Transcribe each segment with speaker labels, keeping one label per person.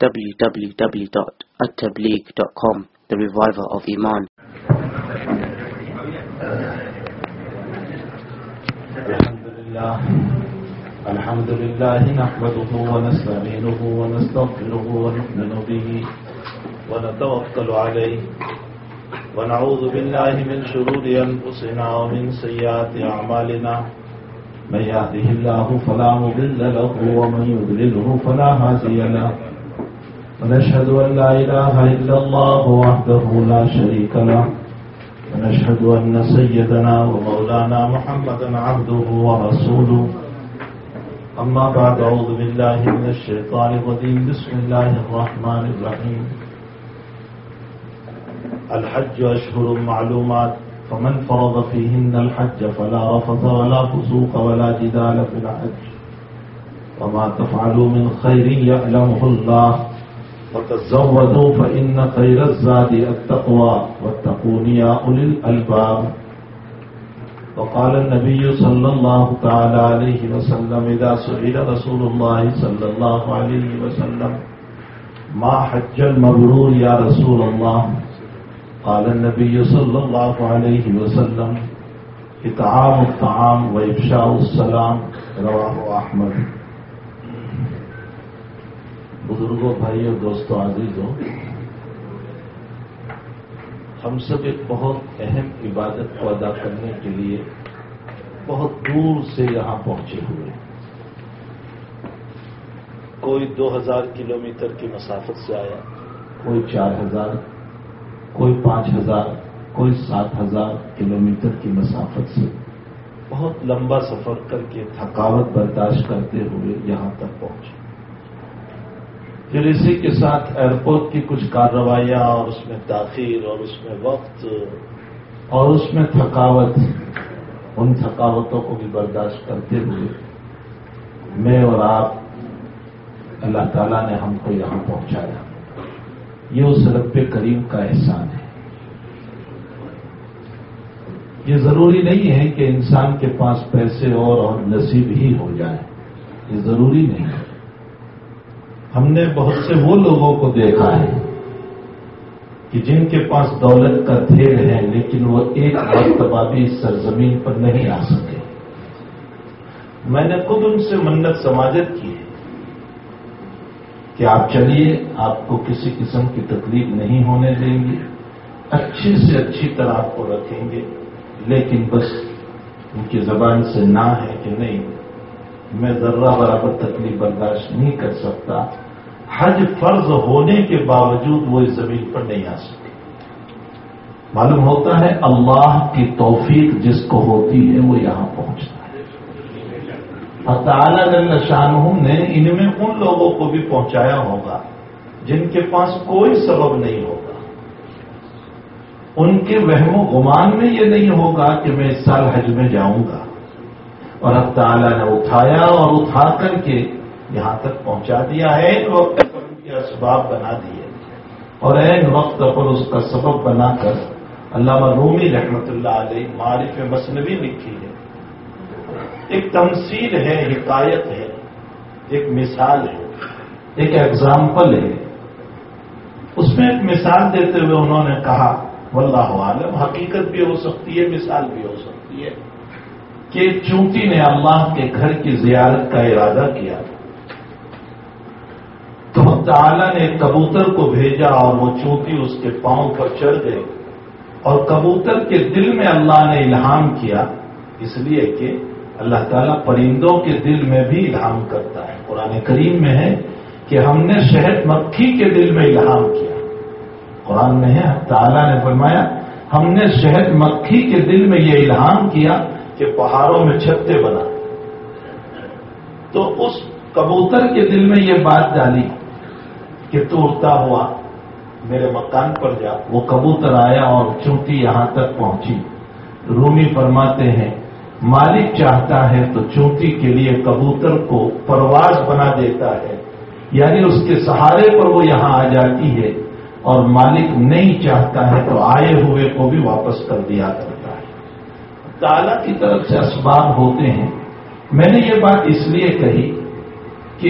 Speaker 1: www.attableek.com, the reviver of Iman.
Speaker 2: الحمد لله نحمده ونستعينه ونستغفره ونؤمن به ونتوكل عليه ونعوذ بالله من شرور أنفسنا ومن سيئات أعمالنا من يهده الله فلا مضل له ومن يضلله فلا هادي له ونشهد أن لا إله إلا الله وحده لا شريك له ونشهد أن سيدنا ومولانا محمدا عبده ورسوله أما بعد أعوذ بالله من الشيطان الرجيم بسم الله الرحمن الرحيم الحج أشهر معلومات فمن فرض فيهن الحج فلا رفث ولا فسوق ولا جدال في الحج وما تفعلوا من خير يعلمه الله وتزودوا فإن خير الزاد التقوى واتقون يا أولي الألباب وقال النبي صلى الله تعالى عليه وسلم إذا سئل رسول الله صلى الله عليه وسلم ما حج المبرور يا رسول الله قال النبي صلى الله عليه وسلم إطعام الطعام وإفشاء السلام رواه أحمد. بزرگوں، بھائیوں، دوستوں، عزیزوں، ہم سب ایک بہت اہم عبادت کو ادا کرنے کے لیے بہت دور سے یہاں پہنچے ہوئے ہیں. کوئی 2000 کلومیٹر کی مسافت سے آیا، کوئی 4000، کوئی 5000، کوئی 7000 کلومیٹر کی مسافت سے بہت لمبا سفر کر کے تھکاوٹ برداشت کرتے ہوئے یہاں تک پہنچے. پھر اسی کے ساتھ ایئرپورٹ کی کچھ کارروائیاں اور اس میں تاخیر اور اس میں وقت اور اس میں تھکاوٹ، ان تھکاوٹوں کو بھی برداشت کرتے ہوئے میں اور آپ، اللہ تعالیٰ نے ہم کو یہاں پہنچایا. یہ اس رب کریم کا احسان ہے. یہ ضروری نہیں ہے کہ انسان کے پاس پیسے اور نصیب ہی ہو جائیں، یہ ضروری نہیں ہے. ہم نے بہت سے وہ لوگوں کو دیکھا ہے کہ جن کے پاس دولت کا ڈھیر ہے لیکن وہ ایک مرتبہ بھی اس سرزمین پر نہیں آ سکے. میں نے خود ان سے منت سماجت کی ہے کہ آپ چلیے، آپ کو کسی قسم کی تکلیف نہیں ہونے دیں گے، اچھی سے اچھی طرح آپ کو رکھیں گے، لیکن بس ان کی زبان سے نہ ہے کہ نہیں، میں ذرہ برابر تکلیف برداشت نہیں کر سکتا. حج فرض ہونے کے باوجود وہ اس زمین پر نہیں آ سکے. معلوم ہوتا ہے اللہ کی توفیق جس کو ہوتی ہے وہ یہاں پہنچتا ہے. اور تعالیٰ جل شانہ نے ان میں ان لوگوں کو بھی پہنچایا ہوگا جن کے پاس کوئی سبب نہیں ہوگا. ان کے وہم و گمان میں یہ نہیں ہوگا کہ میں اس سال حج میں جاؤں گا، اور اب تعالیٰ نے اٹھایا اور اٹھا کر کے یہاں تک پہنچا دیا ہے. وقت پر ان کے اسباب بنا دیے اور عین وقت پر اس کا سبب بنا کر علامہ رومی رحمۃ اللہ علیہ معارف مثنوی لکھی ہے. ایک تمثیل ہے، حکایت ہے، ایک مثال ہے، ایک ایگزامپل ہے. اس میں ایک مثال دیتے ہوئے انہوں نے کہا، واللہ عالم، حقیقت بھی ہو سکتی ہے، مثال بھی ہو سکتی ہے، کہ چونٹی نے اللہ کے گھر کی زیارت کا ارادہ کیا تو تعالیٰ نے کبوتر کو بھیجا اور وہ چونٹی اس کے پاؤں پر چڑھ گئے. اور کبوتر کے دل میں اللہ نے الہام کیا، اس لیے کہ اللہ تعالیٰ پرندوں کے دل میں بھی الہام کرتا ہے. قرآن کریم میں ہے کہ ہم نے شہد مکھی کے دل میں الہام کیا. قرآن میں ہے، تعالیٰ نے فرمایا ہم نے شہد مکھی کے دل میں یہ الہام کیا کہ پہاڑوں میں چھتے بنا. تو اس کبوتر کے دل میں یہ بات ڈالی کہ تو اڑتا ہوا میرے مکان پر جا. وہ کبوتر آیا اور چونٹی یہاں تک پہنچی. رومی فرماتے ہیں مالک چاہتا ہے تو چونٹی کے لیے کبوتر کو پرواز بنا دیتا ہے، یعنی اس کے سہارے پر وہ یہاں آ جاتی ہے، اور مالک نہیں چاہتا ہے تو آئے ہوئے کو بھی واپس کر دیا کرتا ہے. تعالیٰ کی طرف سے اسباب ہوتے ہیں. میں نے یہ بات اس لیے کہی کہ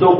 Speaker 2: 2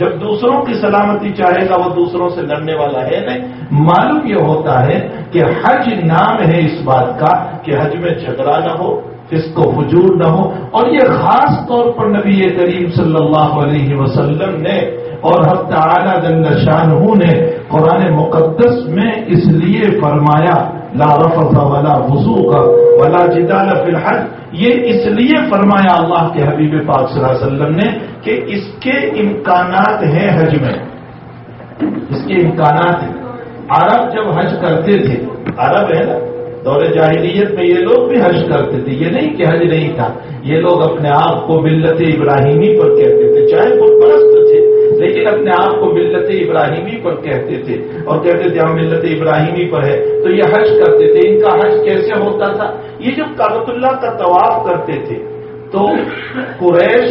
Speaker 2: جب دوسروں کی سلامتی چاہے گا وہ دوسروں سے لڑنے والا ہے نہیں. معلوم یہ ہوتا ہے کہ حج نام ہے اس بات کا کہ حج میں جھگڑا نہ ہو، فسق و فجور نہ ہو. اور یہ خاص طور پر نبی کریم صلی اللہ علیہ وسلم نے اور حق تعالی جل شانہ نے قرآن مقدس میں اس لیے فرمایا لا رفث ولا فسوق ولا جدال فی الحج. یہ اس لیے فرمایا اللہ کے حبیب پاک صلی اللہ علیہ وسلم نے کہ اس کے امکانات ہیں حج میں، اس کے امکانات ہیں. عرب جب حج کرتے تھے، عرب ہے نا، دور جاہلیت میں یہ لوگ بھی حج کرتے تھے. یہ نہیں کہ حج نہیں تھا، یہ لوگ اپنے آپ کو ملت ابراہیمی پر کہتے تھے، چاہے بت پرست تھے لیکن اپنے آپ کو ملت ابراہیمی پر کہتے تھے اور کہتے تھے ہم ملت ابراہیمی پر ہے. تو یہ حج کرتے تھے. ان کا حج کیسے ہوتا تھا؟ یہ جب کعبۃ اللہ کا طواف کرتے تھے تو قریش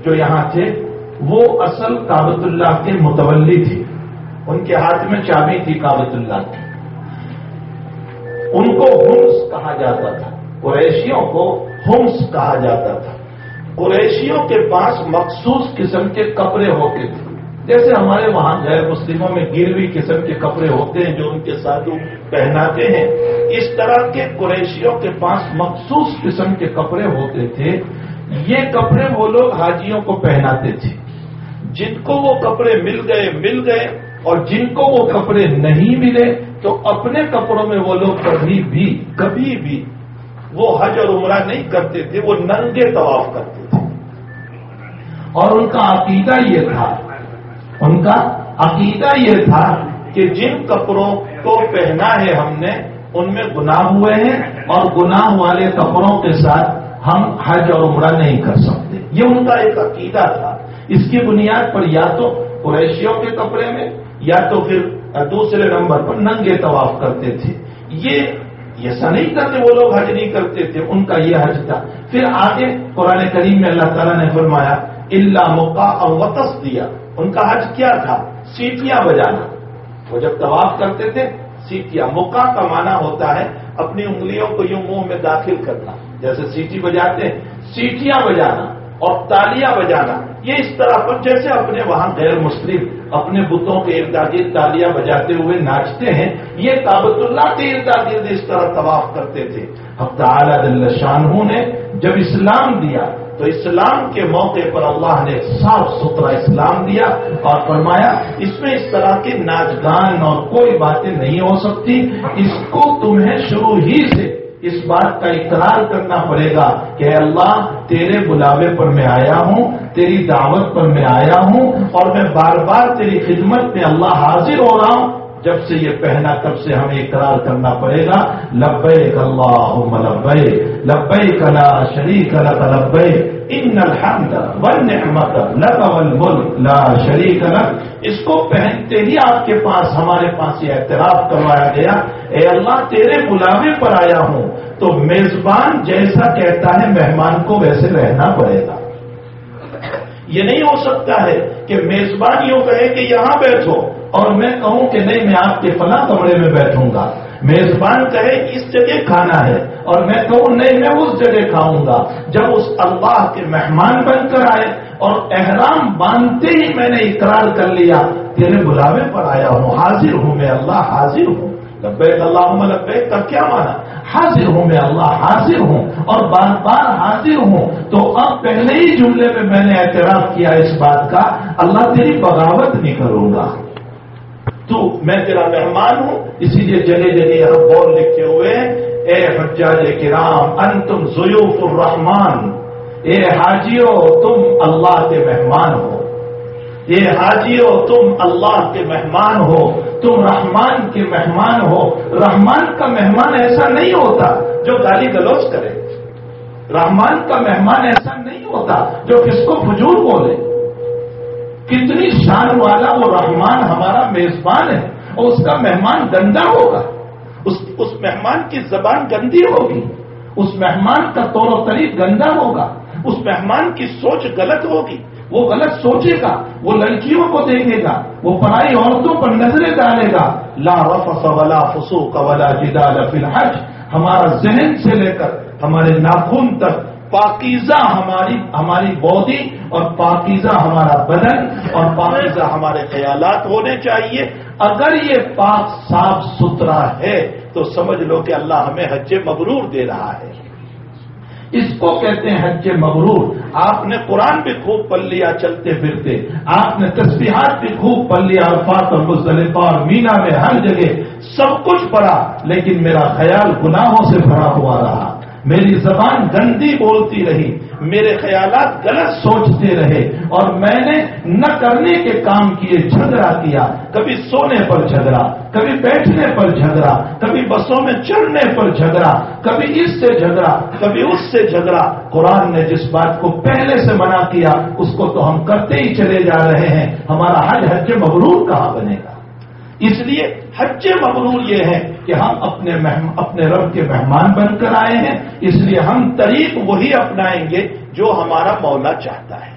Speaker 2: جو یہاں تھے وہ اصل کعبۃ اللہ کے متولی تھے، ان کے ہاتھ میں چابی تھی کعبۃ اللہ کی. ان کو ہمس کہا جاتا تھا، قریشیوں کو ہمس کہا جاتا تھا. قریشیوں کے پاس مخصوص قسم کے کپڑے ہوتے تھے، جیسے ہمارے وہاں غیر مسلموں میں گروی قسم کے کپڑے ہوتے ہیں جو ان کے ساتھوں پہناتے ہیں. اس طرح کے قریشیوں کے پاس مخصوص قسم کے کپڑے ہوتے تھے. یہ کپڑے وہ لوگ حاجیوں کو پہناتے تھے. جن کو وہ کپڑے مل گئے اور جن کو وہ کپڑے نہیں ملے تو اپنے کپڑوں میں وہ لوگ کبھی بھی وہ حج اور عمرہ نہیں کرتے تھے، وہ ننگے طواف کرتے تھے. اور ان کا عقیدہ یہ تھا کہ جن کپڑوں کو پہنا ہے ہم نے ان میں گناہ ہوئے ہیں اور گناہ والے کپڑوں کے ساتھ ہم حج اور عمرہ نہیں کر سکتے. یہ ان کا ایک عقیدہ تھا. اس کی بنیاد پر یا تو قریشیوں کے کپڑے میں یا تو پھر دوسرے نمبر پر ننگے طواف کرتے تھے. یہ ایسا نہیں کرتے وہ لوگ حج نہیں کرتے تھے، ان کا یہ حج تھا. پھر آگے قرآن کریم میں اللہ تعالیٰ نے فرمایا الا مقاء وتصدیہ. ان کا حج کیا تھا؟ سیٹیاں بجانا. وہ جب طواف کرتے تھے سیٹیاں، مقاء کا معنی ہوتا ہے اپنی انگلیوں کو یوں منہ میں داخل کرنا، جیسے سیٹی بجاتے ہیں، سیٹیاں بجانا اور تالیاں بجانا. یہ اس طرح پر جیسے اپنے وہاں غیر مسلم اپنے بتوں کے ارد گرد تالیاں بجاتے ہوئے ناچتے ہیں، یہ کعبۃ اللہ کے ارد گرد اس طرح طواف کرتے تھے. حق تعالی جل شانہ نے جب اسلام دیا تو اسلام کے موقع پر اللہ نے صاف ستھرا اسلام دیا اور فرمایا اس میں اس طرح کے ناچ گان اور کوئی باتیں نہیں ہو سکتی. اس کو تمہیں شروع ہی سے اس بات کا اقرار کرنا پڑے گا کہ اللہ تیرے بلاوے پر میں آیا ہوں، تیری دعوت پر میں آیا ہوں اور میں بار بار تیری خدمت میں اللہ حاضر ہو رہا ہوں. جب سے یہ پہنا تب سے ہمیں اقرار کرنا پڑے گا لبیک اللہم لبیک لبیک لا شریک لک لبیک ان الحمد والنعمت لک والملک لا شریک لک. اس کو پہنتے ہی آپ کے پاس ہمارے پاس یہ اعتراف کروایا گیا اے اللہ تیرے بلاوے پر آیا ہوں. تو میزبان جیسا کہتا ہے مہمان کو ویسے رہنا پڑے گا. یہ نہیں ہو سکتا ہے کہ میزبان یوں کہے کہ یہاں بیٹھو اور میں کہوں کہ نہیں میں آپ کے فلاں کمرے میں بیٹھوں گا. میزبان کہے اس جگہ کھانا ہے اور میں کہوں نہیں میں اس جگہ کھاؤں گا. جب اس اللہ کے مہمان بن کر آئے اور احرام باندھتے ہی میں نے اقرار کر لیا تیرے بلاوے پر آیا ہوں، حاضر ہوں میں اللہ حاضر ہوں. لبیک اللہم لبیک کا کیا معنی؟ حاضر ہوں میں اللہ حاضر ہوں اور بار بار حاضر ہوں. تو اب پہلے ہی جملے میں میں نے اعتراف کیا اس بات کا اللہ تیری بغاوت نہیں کروں گا، تو میں تیرا مہمان ہوں. اسی لیے جگہ جگہ یہاں بورڈ لکھے ہوئے اے حجاج کرام انتم ضیوف الرحمان. اے حاجیو تم اللہ کے مہمان ہو، اے حاجیو تم اللہ کے مہمان ہو، تم رحمان کے مہمان ہو. رحمان کا مہمان ایسا نہیں ہوتا جو گالی گلوچ کرے. رحمان کا مہمان ایسا نہیں ہوتا جو کس کو فجور بولے. کتنی شان والا وہ رحمان ہمارا میزبان ہے اور اس کا مہمان گندا ہوگا، اس مہمان کی زبان گندی ہوگی، اس مہمان کا طور و طریق گندا ہوگا، اس مہمان کی سوچ غلط ہوگی. وہ غلط سوچے گا، وہ لڑکیوں کو دیکھے گا، وہ پرائی عورتوں پر نظریں ڈالے گا. لا رفث ولا فسوق ولا جدال فی الحج. ہمارا ذہن سے لے کر ہمارے ناخن تک پاکیزہ ہماری باڈی اور پاکیزہ ہمارا بدن اور پاکیزہ ہمارے خیالات ہونے چاہیے. اگر یہ پاک صاف ستھرا ہے تو سمجھ لو کہ اللہ ہمیں حج مبرور دے رہا ہے. اس کو کہتے ہیں حج مبرور. آپ نے قرآن بھی خوب پڑھ لیا چلتے پھرتے، آپ نے تسبیحات بھی خوب پڑھ لیا، عرفات اور مزدلفہ اور مینا میں ہر جگہ سب کچھ پڑھا، لیکن میرا خیال گناہوں سے بھرا ہوا رہا، میری زبان گندی بولتی رہی، میرے خیالات غلط سوچتے رہے، اور میں نے نہ کرنے کے کام کیے، جھگڑا کیا، کبھی سونے پر جھگڑا، کبھی بیٹھنے پر جھگڑا، کبھی بسوں میں چڑھنے پر جھگڑا، کبھی اس سے جھگڑا، کبھی اس سے جھگڑا. قرآن نے جس بات کو پہلے سے منع کیا اس کو تو ہم کرتے ہی چلے جا رہے ہیں. ہمارا حج مبرور کہاں بنے گا؟ اس لیے حج مبرور یہ ہے کہ ہم اپنے رب کے مہمان بن کر آئے ہیں، اس لیے ہم طریق وہی اپنائیں گے جو ہمارا مولا چاہتا ہے.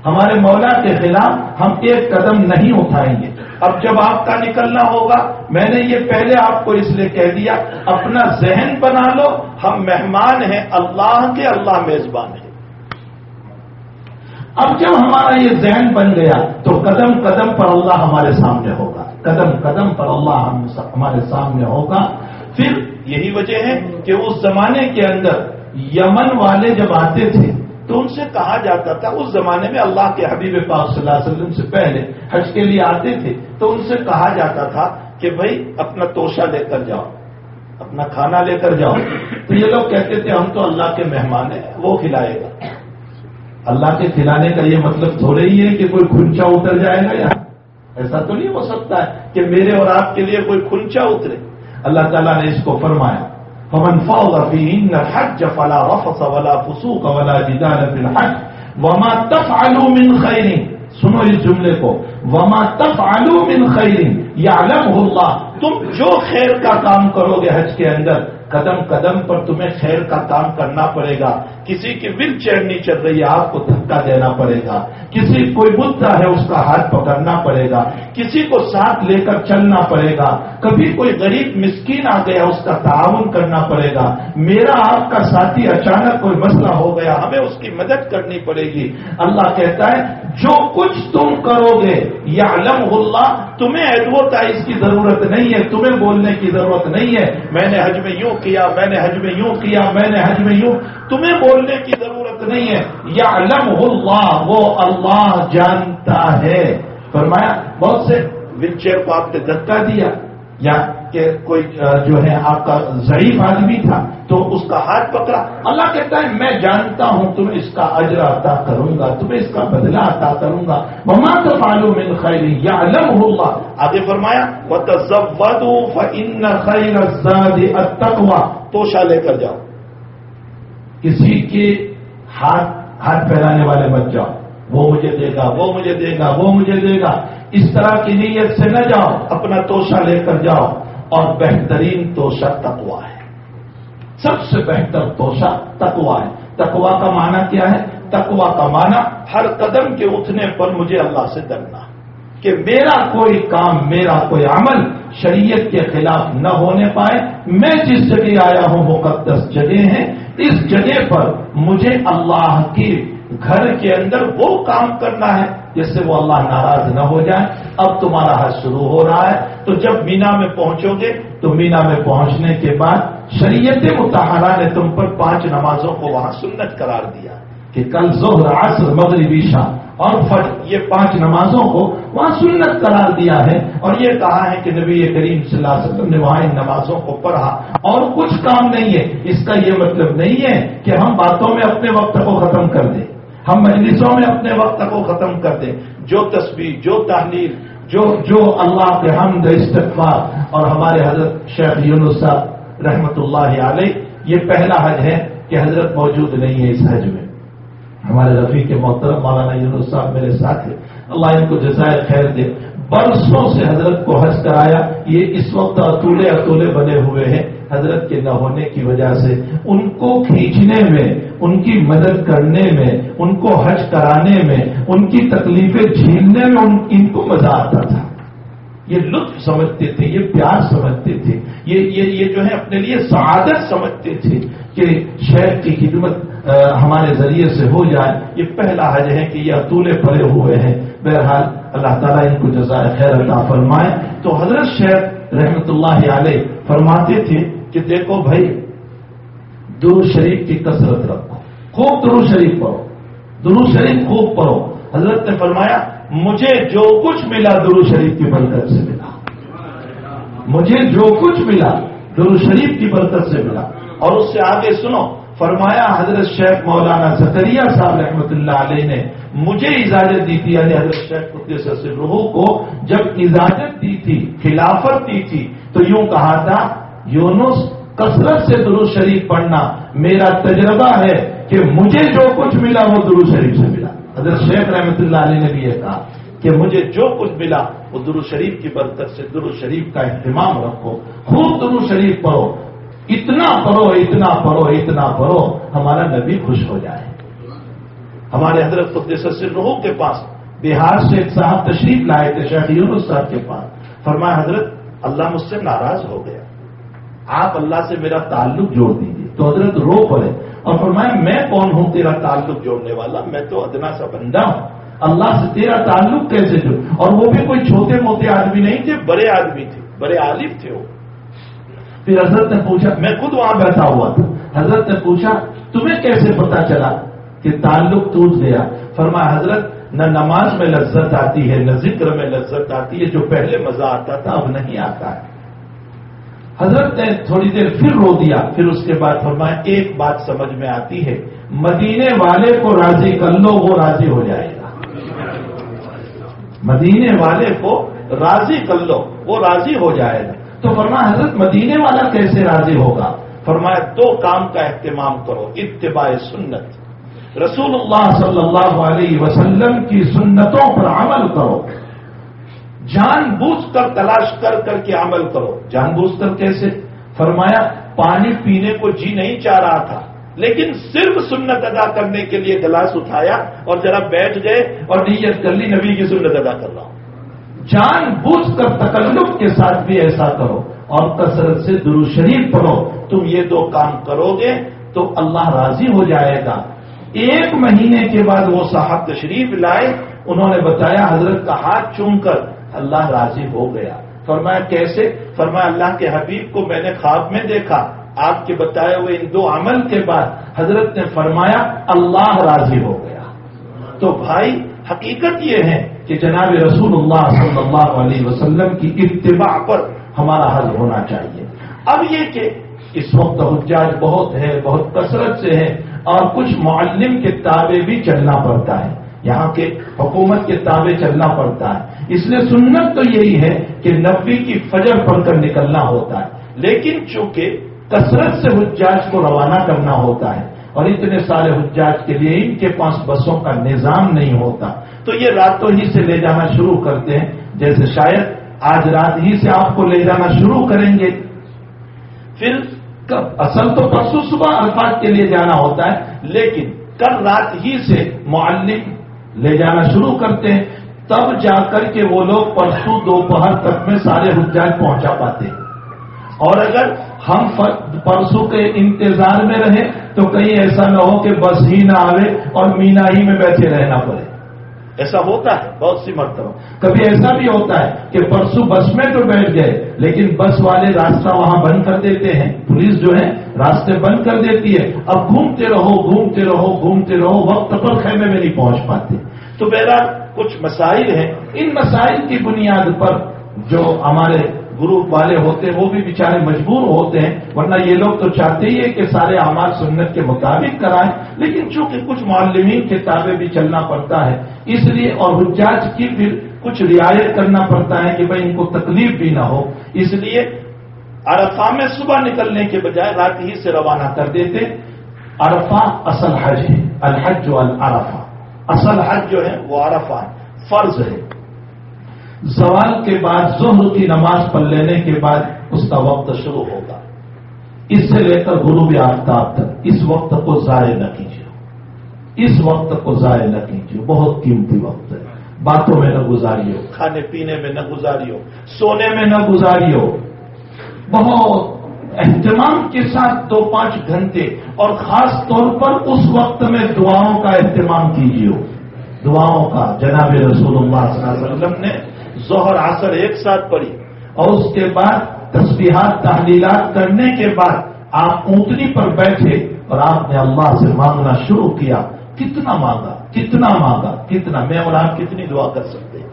Speaker 2: ہمارے مولا کے خلاف ہم ایک قدم نہیں اٹھائیں گے. اب جب آپ کا نکلنا ہوگا، میں نے یہ پہلے آپ کو اس لیے کہہ دیا، اپنا ذہن بنا لو، ہم مہمان ہیں اللہ کے، اللہ میزبان ہے. اب جب ہمارا یہ ذہن بن گیا تو قدم قدم پر اللہ ہمارے سامنے ہوگا، قدم قدم پر اللہ ہمارے سامنے ہوگا. پھر یہی وجہ ہے کہ اس زمانے کے اندر یمن والے جب آتے تھے تو ان سے کہا جاتا تھا، اس زمانے میں اللہ کے حبیب پاک صلی اللہ علیہ وسلم سے پہلے حج کے لیے آتے تھے تو ان سے کہا جاتا تھا کہ بھائی اپنا توشہ لے کر جاؤ، اپنا کھانا لے کر جاؤ. تو یہ لوگ کہتے تھے ہم تو اللہ کے مہمان ہیں، وہ کھلائے گا. اللہ کے کھلانے کا یہ مطلب تھوڑے ہی ہے کہ کوئی کھنچا اتر جائے گا. یہاں ایسا تو نہیں ہو سکتا ہے کہ میرے اور آپ کے لیے کوئی کھنچا اترے. اللہ تعالیٰ نے اس کو فرمایا فَمَنْ فَرَضَ فِيهِنَّ الْحَجَّ فَلَا رَفَثَ وَلَا فُسُوقَ وَلَا جِدَالَ فِي الْحَجِّ وَمَا تَفْعَلُوا مِنْ خَيْرٍ. سنو اس جملے کو، وَمَا تَفْعَلُوا مِنْ خَيْرٍ يَعْلَمْهُ اللَّهُ. تم جو خیر کا کام کرو گے حج کے اندر، قدم قدم پر تمہیں خیر کا کام کرنا پڑے گا. کسی کی ویل چیئر نہیں چل رہی ہے، آپ کو دھکا دینا پڑے گا. کسی کوئی بڈھا ہے اس کا ہاتھ پکڑنا پڑے گا. کسی کو ساتھ لے کر چلنا پڑے گا. کبھی کوئی غریب مسکین آ گیا اس کا تعاون کرنا پڑے گا. میرا آپ کا ساتھی اچانک کوئی مسئلہ ہو گیا، ہمیں اس کی مدد کرنی پڑے گی. اللہ کہتا ہے جو کچھ تم کرو گے یعلمہ اللہ، تمہیں ایڈورٹائز کی ضرورت نہیں ہے، تمہیں بولنے کی ضرورت نہیں ہے میں نے حج میں یوں کیا، میں نے حج میں یوں کیا، میں نے حج میں یوں، تمہیں بولنے کی ضرورت نہیں ہے. یعلمہ اللہ، وہ اللہ جانتا ہے. فرمایا بہت سے ویل چیئر کو آپ نے دھکا دیا، یا کہ کوئی جو ہے آپ کا ضعیف آدمی تھا تو اس کا ہاتھ پکڑا. اللہ کہتا ہے میں جانتا ہوں تمہیں اس کا اجر عطا کروں گا، تمہیں اس کا بدلہ عطا کروں گا. وما تفعلوا من خیر یعلمہ اللہ. آگے فرمایا وتزودوا فإن خیر الزاد التقوى. توشہ لے کر جاؤ، کسی کے ہاتھ پھیلانے والے مت جاؤ، وہ مجھے دے گا، وہ مجھے دے گا، وہ مجھے دے گا، اس طرح کی نیت سے نہ جاؤ. اپنا توشہ لے کر جاؤ. اور بہترین توشہ تقویٰ ہے. سب سے بہتر توشہ تقویٰ ہے. تقویٰ کا معنی کیا ہے؟ تقویٰ کا معنی ہر قدم کے اٹھنے پر مجھے اللہ سے ڈرنا کہ میرا کوئی کام، میرا کوئی عمل شریعت کے خلاف نہ ہونے پائے. میں جس جگہ آیا ہوں مقدس جگہ ہے، اس جگہ پر مجھے اللہ کی گھر کے اندر وہ کام کرنا ہے جس سے وہ اللہ ناراض نہ ہو جائے. اب تمہارا حج شروع ہو رہا ہے تو جب مینا میں پہنچو گے تو مینا میں پہنچنے کے بعد شریعت مطہرہ نے تم پر 5 نمازوں کو وہاں سنت قرار دیا کہ کل ظہر، عصر، مغرب، عشاء اور فجر، یہ 5 نمازوں کو وہاں سنت قرار دیا ہے. اور یہ کہا ہے کہ نبی کریم صلی اللہ علیہ وسلم نے وہاں ان نمازوں کو پڑھا. اور کچھ کام نہیں ہے. اس کا یہ مطلب نہیں ہے کہ ہم باتوں میں اپنے وقت کو ختم کر دیں، ہم مجلسوں میں اپنے وقت کو ختم کر دیں. جو تسبیح، جو تحلیل، جو اللہ کے حمد، استغفار. اور ہمارے حضرت شیخ یونس صاحب رحمت اللہ علیہ، یہ پہلا حج ہے کہ حضرت موجود نہیں ہے اس حج میں. ہمارے رفیق محترم مولانا یونس صاحب میرے ساتھ ہیں، اللہ ان کو جزائے خیر دے. برسوں سے حضرت کو حج کرایا. یہ اس وقت اطولے بنے ہوئے ہیں حضرت کے نہ ہونے کی وجہ سے. ان کو کھینچنے میں، ان کی مدد کرنے میں، ان کو حج کرانے میں، ان کی تکلیفیں جھیلنے میں ان کو مزہ آتا تھا. یہ لطف سمجھتے تھے، یہ پیار سمجھتے تھے، یہ جو ہے اپنے لیے سعادت سمجھتے تھے کہ شیخ کی خدمت ہمارے ذریعے سے ہو جائے. یہ پہلا حج ہے کہ یہ اطولے پڑے ہوئے ہیں. بہرحال اللہ تعالیٰ ان کو جزائے خیر عطا فرمائے. تو حضرت شیخ رحمت اللہ علیہ فرماتے تھے کہ دیکھو بھائی درود شریف کی کثرت رکھو, خوب درود شریف پڑھو, درود شریف خوب پڑھو. حضرت نے فرمایا مجھے جو کچھ ملا درود شریف کی برکت سے ملا, مجھے جو کچھ ملا درود شریف کی برکت سے ملا. اور اس سے آگے سنو, فرمایا حضرت شیخ مولانا زکریا صاحب رحمۃ اللہ علیہ نے مجھے اجازت دی تھی, یعنی حضرت شیخ قدس سرہ کو جب اجازت دی تھی, خلافت دی تھی, تو یوں کہا تھا یونس کثرت سے درود شریف پڑھنا, میرا تجربہ ہے کہ مجھے جو کچھ ملا وہ درود شریف سے ملا. حضرت شیخ رحمۃ اللہ علیہ نے بھی یہ کہا کہ مجھے جو کچھ ملا وہ درود شریف کی برکت سے. درود شریف کا اہتمام رکھو, خوب درود شریف پڑھو, اتنا پڑھو اتنا پڑھو اتنا پڑھو ہمارا نبی خوش ہو جائے. ہمارے حضرت قدس سرہ کے پاس بہار سے ایک صاحب تشریف لائے تھے شیخ یونس صاحب کے پاس. فرمایا حضرت اللہ مجھ سے ناراض ہو گیا, آپ اللہ سے میرا تعلق جوڑ دیجیے. تو حضرت رو پڑے اور فرمایا میں کون ہوں تیرا تعلق جوڑنے والا, میں تو ادنا سا بندہ ہوں, اللہ سے تیرا تعلق کیسے جوڑ. اور وہ بھی کوئی چھوٹے موٹے آدمی نہیں تھے, بڑے آدمی تھے, بڑے عالم تھے وہ. پھر حضرت نے پوچھا, میں خود وہاں بیٹھا ہوا تھا, حضرت نے پوچھا تمہیں کیسے پتا چلا کہ تعلق ٹوٹ گیا؟ فرمایا حضرت نہ نماز میں لذت آتی ہے نہ ذکر میں لذت آتی ہے, جو پہلے مزہ آتا تھا اب نہیں آتا ہے. حضرت نے تھوڑی دیر پھر رو دیا, پھر اس کے بعد فرمایا ایک بات سمجھ میں آتی ہے, مدینے والے کو راضی کر لو وہ راضی ہو جائے گا, مدینے والے کو راضی کر لو وہ راضی ہو جائے گا. تو فرمایا حضرت مدینے والا کیسے راضی ہوگا؟ فرمایا دو کام کا اہتمام کرو, اتباع سنت, رسول اللہ صلی اللہ علیہ وسلم کی سنتوں پر عمل کرو, جان بوجھ کر تلاش کر کر کے عمل کرو. جان بوجھ کر کیسے؟ فرمایا پانی پینے کو جی نہیں چاہ رہا تھا لیکن صرف سنت ادا کرنے کے لیے گلاس اٹھایا اور ذرا بیٹھ گئے اور نیت کر لی نبی کی سنت ادا کر رہا ہوں. جان بوجھ کر تکلف کے ساتھ بھی ایسا کرو اور کثرت سے درود شریف پڑھو. تم یہ دو کام کرو گے تو اللہ راضی ہو جائے گا. 1 مہینے کے بعد وہ صاحب تشریف لائے, انہوں نے بتایا حضرت کا ہاتھ چوم کر اللہ راضی ہو گیا. فرمایا کیسے؟ فرمایا اللہ کے حبیب کو میں نے خواب میں دیکھا, آپ کے بتائے ہوئے ان 2 عمل کے بعد حضرت نے فرمایا اللہ راضی ہو گیا. تو بھائی حقیقت یہ ہے کہ جناب رسول اللہ صلی اللہ علیہ وسلم کی اتباع پر ہمارا حج ہونا چاہیے. اب یہ کہ اس وقت حجاج بہت ہے, بہت کثرت سے ہے, اور کچھ معلم کے تابع بھی چلنا پڑتا ہے, یہاں کے حکومت کے تابع چلنا پڑتا ہے. اس لیے سنت تو یہی ہے کہ 90 کی فجر پڑھ کر نکلنا ہوتا ہے, لیکن چونکہ کثرت سے حجاج کو روانہ کرنا ہوتا ہے اور اتنے سارے حجاج کے لیے ان کے پاس بسوں کا نظام نہیں ہوتا, تو یہ راتوں ہی سے لے جانا شروع کرتے ہیں. جیسے شاید آج رات ہی سے آپ کو لے جانا شروع کریں گے, پھر اصل تو پرسوں صبح عرفات کے لیے جانا ہوتا ہے, لیکن کل رات ہی سے معلم لے جانا شروع کرتے ہیں, تب جا کر کے وہ لوگ پرسوں دوپہر تک میں سارے حجاج پہنچا پاتے ہیں. اور اگر ہم پرسوں کے انتظار میں رہیں تو کہیں ایسا نہ ہو کہ بس ہی نہ آئے اور مینا ہی میں بیٹھے رہنا پڑے. ایسا ہوتا ہے بہت سی مرتبہ. کبھی ایسا بھی ہوتا ہے کہ پرسوں بس میں تو بیٹھ گئے لیکن بس والے راستہ وہاں بند کر دیتے ہیں, پولیس جو ہے راستے بند کر دیتی ہے, اب گھومتے رہو گھومتے رہو گھومتے رہو, وقت پر خیمے میں نہیں پہنچ پاتے. تو بہرحال کچھ مسائل ہیں, ان مسائل کی بنیاد پر جو ہمارے گروپ والے ہوتے ہیں وہ بھی بیچارے مجبور ہوتے ہیں, ورنہ یہ لوگ تو چاہتے ہی ہے کہ سارے اعمال سنت کے مطابق کرائیں, لیکن چونکہ کچھ معلمین کے تابع بھی چلنا پڑتا ہے اس لیے, اور حجاج کی پھر کچھ رعایت کرنا پڑتا ہے کہ بھائی ان کو تکلیف بھی نہ ہو, اس لیے عرفہ میں صبح نکلنے کے بجائے رات ہی سے روانہ کر دیتے. عرفہ اصل حج ہے, الحج والعرفہ, اصل حج جو ہے وہ عرفہ ہے, فرض ہے. زوال کے بعد ظہر کی نماز پڑھ لینے کے بعد اس کا وقت شروع ہوگا, اس سے لے کر غروب آفتاب تک. اس وقت کو ضائع نہ کیجیے, اس وقت کو ضائع نہ کیجیے, بہت قیمتی وقت ہے. باتوں میں نہ گزاریو, کھانے پینے میں نہ گزاریو, سونے میں نہ گزاریو, بہت اہتمام کے ساتھ 2-5 گھنٹے اور خاص طور پر اس وقت میں دعاؤں کا اہتمام کیجیے. دعاؤں کا جناب رسول اللہ صلی اللہ علیہ وسلم نے ظہر عصر ایک ساتھ پڑھی اور اس کے بعد تسبیحات تحلیلات کرنے کے بعد آپ اونٹنی پر بیٹھے اور آپ نے اللہ سے مانگنا شروع کیا. کتنا مانگا کتنا مانگا کتنا. میں اور آپ کتنی دعا کر سکتے ہیں؟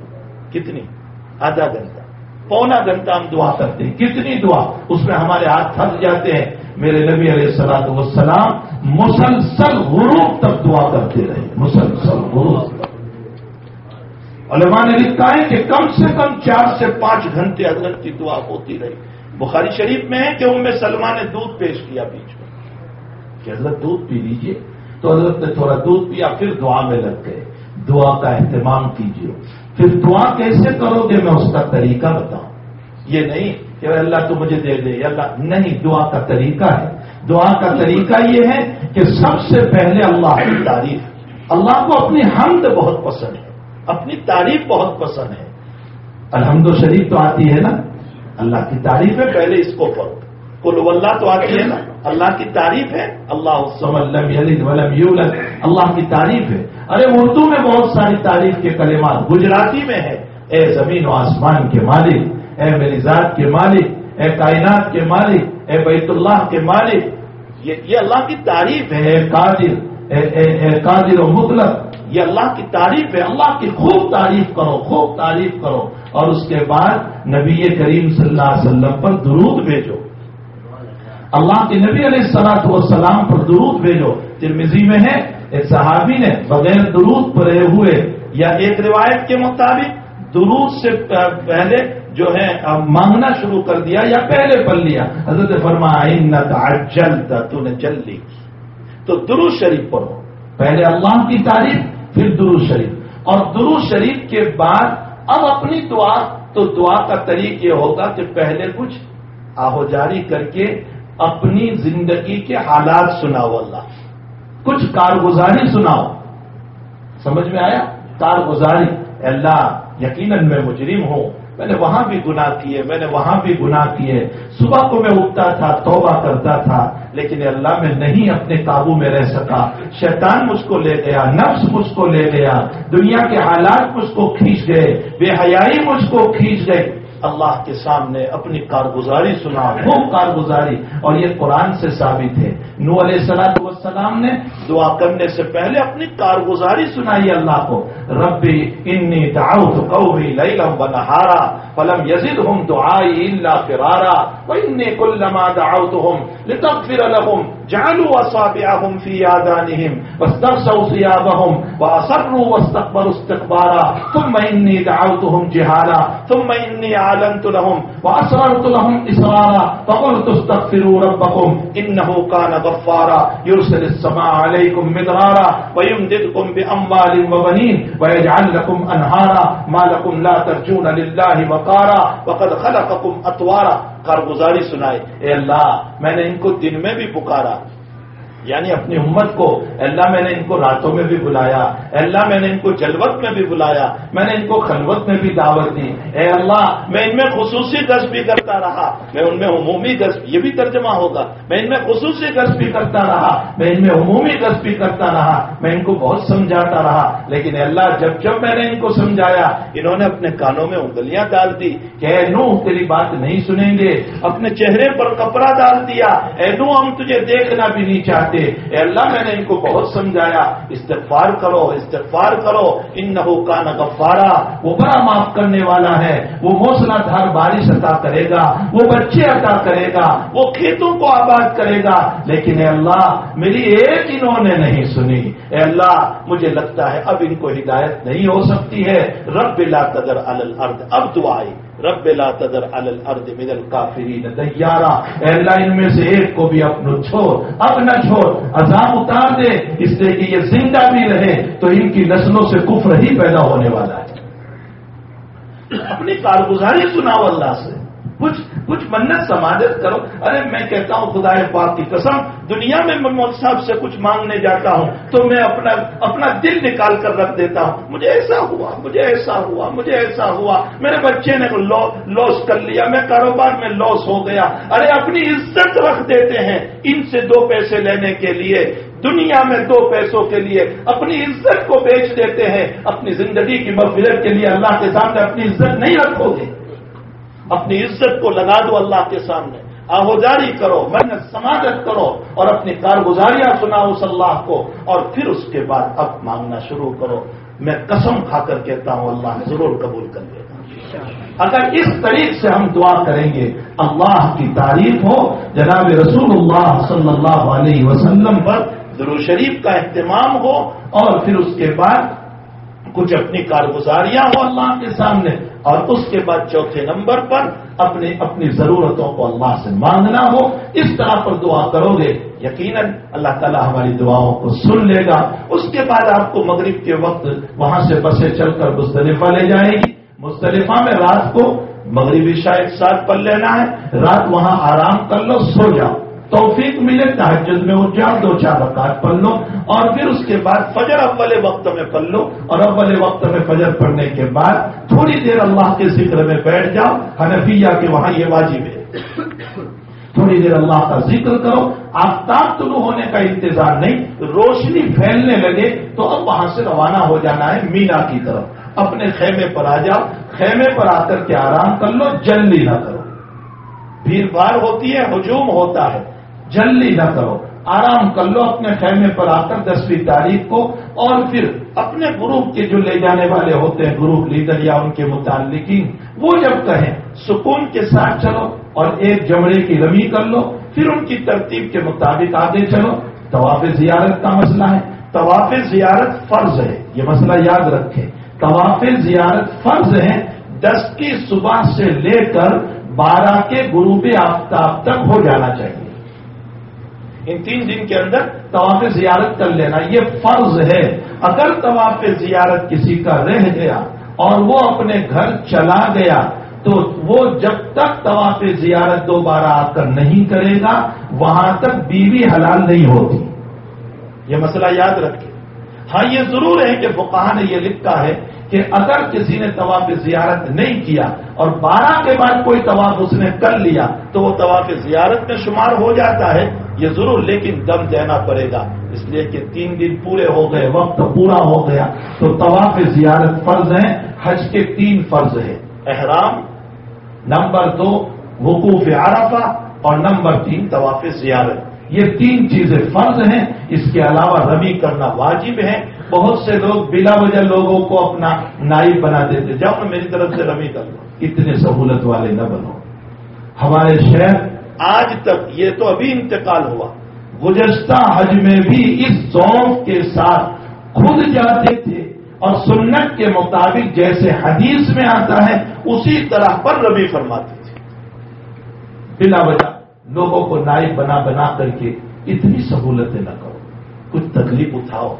Speaker 2: کتنی؟ آدھا گھنٹہ پونا گھنٹہ ہم دعا کرتے ہیں. کتنی دعا؟ اس میں ہمارے ہاتھ تھک جاتے ہیں. میرے نبی علیہ الصلوۃ والسلام مسلسل غروب تک دعا کرتے رہے. مسلسل غروب تک. علماء نے لکھا ہے کہ کم سے کم 4 سے 5 گھنٹے حضرت کی دعا ہوتی رہی. بخاری شریف میں ہے کہ ام سلمہ نے دودھ پیش کیا بیچ میں کہ حضرت دودھ پی لیجئے. تو حضرت نے تھوڑا دودھ پیا پھر دعا میں لگ گئے. دعا کا اہتمام کیجیے. پھر دعا کیسے کرو گے میں اس کا طریقہ بتاؤں. یہ نہیں کہ اللہ تو مجھے دے دے یا اللہ نہیں. دعا کا طریقہ ہے. دعا کا طریقہ یہ ہے کہ سب سے پہلے اللہ کی تعریف. اللہ کو اپنی حمد بہت پسند ہے, اپنی تعریف بہت پسند ہے. الحمد شریف تو آتی ہے نا, اللہ کی تعریف ہے. پہلے اس کو پڑھو. قل واللہ تو آتی ہے نا, اللہ کی تعریف ہے. اللہ الصمد لم یلد ولم یولد, اللہ کی تعریف ہے. ارے اردو میں بہت ساری تعریف کے کلمات. گجراتی میں ہے اے زمین و آسمان کے مالک, اے میری ذات کے مالک, اے کائنات کے مالک, اے بیت اللہ کے مالک. یہ اللہ کی تعریف ہے. اے قادر, اے قادر و مطلق, یہ اللہ کی تعریف ہے. اللہ کی خوب تعریف کرو, خوب تعریف کرو. اور اس کے بعد نبی کریم صلی اللہ علیہ وسلم پر درود بھیجو. اللہ کے نبی علیہ الصلوۃ والسلام پر درود بھیجو. ترمذی میں ہے ایک صحابی نے بغیر درود پڑھے ہوئے, یا ایک روایت کے مطابق درود سے پہلے جو ہے مانگنا شروع کر دیا یا پہلے پڑھ لیا. حضرت فرمایا انک عجلت, تو نے جلدی کی. تو درود شریف پڑھو. پہلے اللہ کی تعریف پھر درود شریف. اور درود شریف کے بعد اب اپنی دعا. تو دعا کا طریقہ یہ ہوگا کہ پہلے کچھ آہوجاری کر کے اپنی زندگی کے حالات سناؤ. اللہ کچھ کارگزاری سناؤ. سمجھ میں آیا؟ کارگزاری. اللہ یقیناً میں مجرم ہوں, میں نے وہاں بھی گناہ کیے, میں نے وہاں بھی گناہ کیے. صبح کو میں اٹھتا تھا, توبہ کرتا تھا, لیکن اللہ میں نہیں اپنے قابو میں رہ سکا. شیطان مجھ کو لے گیا, نفس مجھ کو لے گیا, دنیا کے حالات مجھ کو کھینچ گئے, بے حیائی مجھ کو کھینچ گئے. اللہ کے سامنے اپنی کارگزاری سنا, خوب کارگزاری. اور یہ قرآن سے ثابت ہے. نوح علیہ السلام نے دعا کرنے سے پہلے اپنی کارگزاری سنائی اللہ کو. ربی انی دعوت قومی لیلا ونہارا فلم یزدہم دعائی الا فرارا وانی کلما دعوتہم لتغفر لهم جعلوا اصابعهم في آذانهم واستغشوا ثيابهم واصروا واستكبروا استكبارا ثم اني دعوتهم جهارا ثم اني اعلنت لهم واسررت لهم اسرارا فقلت استغفروا ربكم انه كان غفارا يرسل السماء عليكم مدرارا ويمددكم باموال وبنين ويجعل لكم انهارا ما لكم لا ترجون لله وقارا وقد خلقكم اطوارا. کارگزاری سنائے. اے اللہ میں نے ان کو دن میں بھی پکارا, یعنی اپنی امت کو. اللہ میں نے ان کو راتوں میں بھی بلایا. اللہ میں نے ان کو جلوت میں بھی بلایا. میں نے ان کو خلوت میں بھی دعوت دی. اے اللہ میں ان میں خصوصی گشت بھی کرتا رہا, میں ان میں عمومی گشت, یہ بھی ترجمہ ہوگا, میں ان میں خصوصی گشت بھی کرتا رہا, میں ان میں عمومی گشت بھی کرتا رہا, میں ان کو بہت سمجھاتا رہا. لیکن اے اللہ جب میں نے ان کو سمجھایا انہوں نے اپنے کانوں میں انگلیاں ڈال دی کہ اے نوح تیری بات نہیں سنیں گے. اپنے چہرے پر کپڑا ڈال دیا, اے نوح ہم تجھے دیکھنا بھی نہیں چاہتے. اے اللہ میں نے ان کو بہت سمجھایا, استغفار کرو, استغفار کرو. انہ کان غفارا, وہ بڑا معاف کرنے والا ہے, وہ موسلا دھار بارش عطا کرے گا, وہ بچے عطا کرے گا, وہ کھیتوں کو آباد کرے گا. لیکن اے اللہ میری ایک انہوں نے نہیں سنی. اے اللہ مجھے لگتا ہے اب ان کو ہدایت نہیں ہو سکتی ہے. رب لا تذر علی الارض, اب دعائی رب لا تذر علی الارض من الکافرین دیارا. اے اللہ ان میں سے ایک کو بھی اپنا چھوڑ, اب نہ چھوڑ, عذاب اتار دے, اس لیے کہ یہ زندہ بھی رہے تو ان کی نسلوں سے کفر ہی پیدا ہونے والا ہے. اپنی کارگزاری سناؤ اللہ سے, کچھ منت سماجت کرو. ارے میں کہتا ہوں خدا پاک کی قسم, دنیا میں مول صاحب سے کچھ مانگنے جاتا ہوں تو میں اپنا دل نکال کر رکھ دیتا ہوں. مجھے ایسا ہوا, مجھے ایسا ہوا, مجھے ایسا ہوا, میرے بچے نے لاس کر لیا, میں کاروبار میں لاس ہو گیا. ارے اپنی عزت رکھ دیتے ہیں ان سے 2 پیسے لینے کے لیے. دنیا میں 2 پیسوں کے لیے اپنی عزت کو بیچ دیتے ہیں. اپنی زندگی کی مغفرت کے لیے اللہ کے سامنے اپنی عزت نہیں رکھو گے. اپنی عزت کو لگا دو اللہ کے سامنے, آہوجاری کرو, محنت سماجت کرو اور اپنی کارگزاریاں سناؤ اس اللہ کو, اور پھر اس کے بعد اب مانگنا شروع کرو. میں قسم کھا کر کہتا ہوں اللہ ضرور قبول کر لے گا. اگر اس طریقے سے ہم دعا کریں گے, اللہ کی تعریف ہو, جناب رسول اللہ صلی اللہ علیہ وسلم پر درود شریف کا اہتمام ہو, اور پھر اس کے بعد کچھ اپنی کارگزاریاں ہو اللہ کے سامنے, اور اس کے بعد چوتھے نمبر پر اپنی ضرورتوں کو اللہ سے مانگنا ہو. اس طرح پر دعا کرو گے یقیناً اللہ تعالیٰ ہماری دعاؤں کو سن لے گا. اس کے بعد آپ کو مغرب کے وقت وہاں سے بسیں چل کر مزدلفہ لے جائے گی. مزدلفہ میں رات کو مغرب عشاء ایک ساتھ پڑھ لینا ہے, رات وہاں آرام کر لو, سو جاؤ, توفیق ملے تہجد میں اٹھ جاؤ, 2-4 رکعت پڑھ لو, اور پھر اس کے بعد فجر اول وقت میں پڑھ لو, اور اول وقت میں فجر پڑھنے کے بعد تھوڑی دیر اللہ کے ذکر میں بیٹھ جاؤ. حنفیہ کے وہاں یہ واجب ہے, تھوڑی دیر اللہ کا ذکر کرو. آفتاب طلوع ہونے کا انتظار نہیں, روشنی پھیلنے لگے تو اب وہاں سے روانہ ہو جانا ہے مینا کی طرف. اپنے خیمے پر آ جاؤ, خیمے پر آ کر کے آرام کر لو, جلدی نہ کرو. بھیڑ بھاڑ ہوتی ہے, ہجوم ہوتا ہے, جلدی نہ کرو, آرام کر لو اپنے خیمے پر آ کر 10ویں تاریخ کو. اور پھر اپنے گروپ کے جو لے جانے والے ہوتے ہیں, گروپ لیڈر یا ان کے متعلقین, وہ جب کہیں سکون کے ساتھ چلو اور ایک جمرے کی رمی کر لو, پھر ان کی ترتیب کے مطابق آگے چلو. طواف زیارت کا مسئلہ ہے, طواف زیارت فرض ہے, یہ مسئلہ یاد رکھیں. طواف زیارت فرض ہے, 10 کی صبح سے لے کر 12 کے غروب آفتاب تک ہو جانا چاہیے. ان 3 دن کے اندر طواف زیارت کر لینا, یہ فرض ہے. اگر طواف زیارت کسی کا رہ گیا اور وہ اپنے گھر چلا گیا تو وہ جب تک طواف زیارت دوبارہ آ کر نہیں کرے گا وہاں تک بیوی حلال نہیں ہوتی. یہ مسئلہ یاد رکھیں. ہاں یہ ضرور ہے کہ فقہا نے یہ لکھا ہے کہ اگر کسی نے طواف زیارت نہیں کیا اور 12 کے بعد کوئی طواف اس نے کر لیا تو وہ طواف زیارت میں شمار ہو جاتا ہے, یہ ضرور, لیکن دم دینا پڑے گا, اس لیے کہ 3 دن پورے ہو گئے, وقت پورا ہو گیا. تو طواف زیارت فرض ہیں. حج کے 3 فرض ہیں, احرام, نمبر 2 وقوف عرفہ, اور نمبر 3 طواف زیارت. یہ 3 چیزیں فرض ہیں. اس کے علاوہ رمی کرنا واجب ہے. بہت سے لوگ بلا وجہ لوگوں کو اپنا نائب بنا دیتے, جاؤ میری طرف سے رمی کر لو. اتنے سہولت والے نہ بنو. ہمارے شہر آج تک, یہ تو ابھی انتقال ہوا, گزشتہ حج میں بھی اس ذوق کے ساتھ خود جاتے تھے اور سنت کے مطابق جیسے حدیث میں آتا ہے اسی طرح پر رمی فرماتے تھے. بلا وجہ لوگوں کو نائب بنا کر کے اتنی سہولتیں نہ کرو. کچھ تکلیف اٹھاؤ,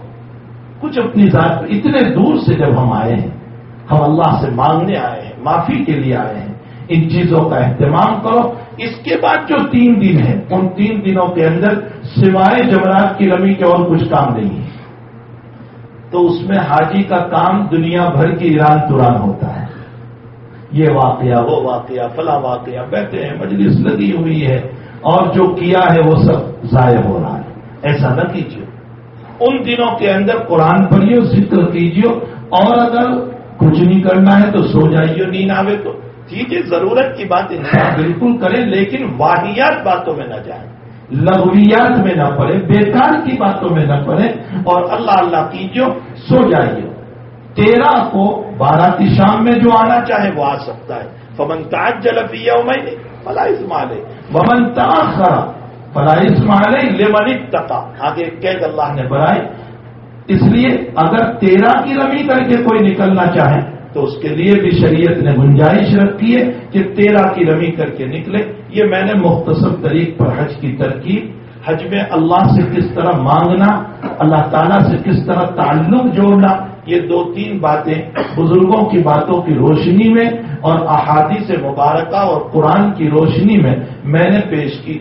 Speaker 2: کچھ اپنی ذات. اتنے دور سے جب ہم آئے ہیں, ہم اللہ سے مانگنے آئے ہیں, معافی کے لیے آئے ہیں, ان چیزوں کا اہتمام کرو. اس کے بعد جو 3 دن ہیں ان 3 دنوں کے اندر سوائے جمرات کی رمی کے اور کچھ کام نہیں ہے. تو اس میں حاجی کا کام دنیا بھر کی ایران توران ہوتا ہے. یہ واقعہ, وہ واقعہ, فلاں واقعہ, بیٹھے ہیں, مجلس لگی ہوئی ہے, اور جو کیا ہے وہ سب ضائع ہو رہا ہے. ایسا نہ کیجیے. ان دنوں کے اندر قرآن پڑھیے, ذکر کیجیے, اور اگر کچھ نہیں کرنا ہے تو سو جائیے, نیند آوے تو ٹھیک ہے. ضرورت کی باتیں بالکل کریں, لیکن واہیات باتوں میں نہ جائیں, لغویات میں نہ پڑے, بیکار کی باتوں میں نہ پڑے, اور اللہ اللہ کیجیے, سو جائیے. 13 کو 12 کی شام میں جو آنا چاہے وہ آ سکتا ہے. فمن تعجل فی یومین فلا اثم علیہ ومن تأخر فلا اثم علیہ لمن اتقى. آگے قید اللہ نے بڑھائی. اس لیے اگر 13 کی رمی کر کے کوئی نکلنا چاہے تو اس کے لیے بھی شریعت نے گنجائش رکھی ہے کہ 13 کی رمی کر کے نکلے. یہ میں نے مختصر طریق پر حج کی ترکیب, حج میں اللہ سے کس طرح مانگنا, اللہ تعالیٰ سے کس طرح تعلق جوڑنا, یہ 2-3 باتیں بزرگوں کی باتوں کی روشنی میں اور احادیث مبارکہ اور قرآن کی روشنی میں نے پیش کی۔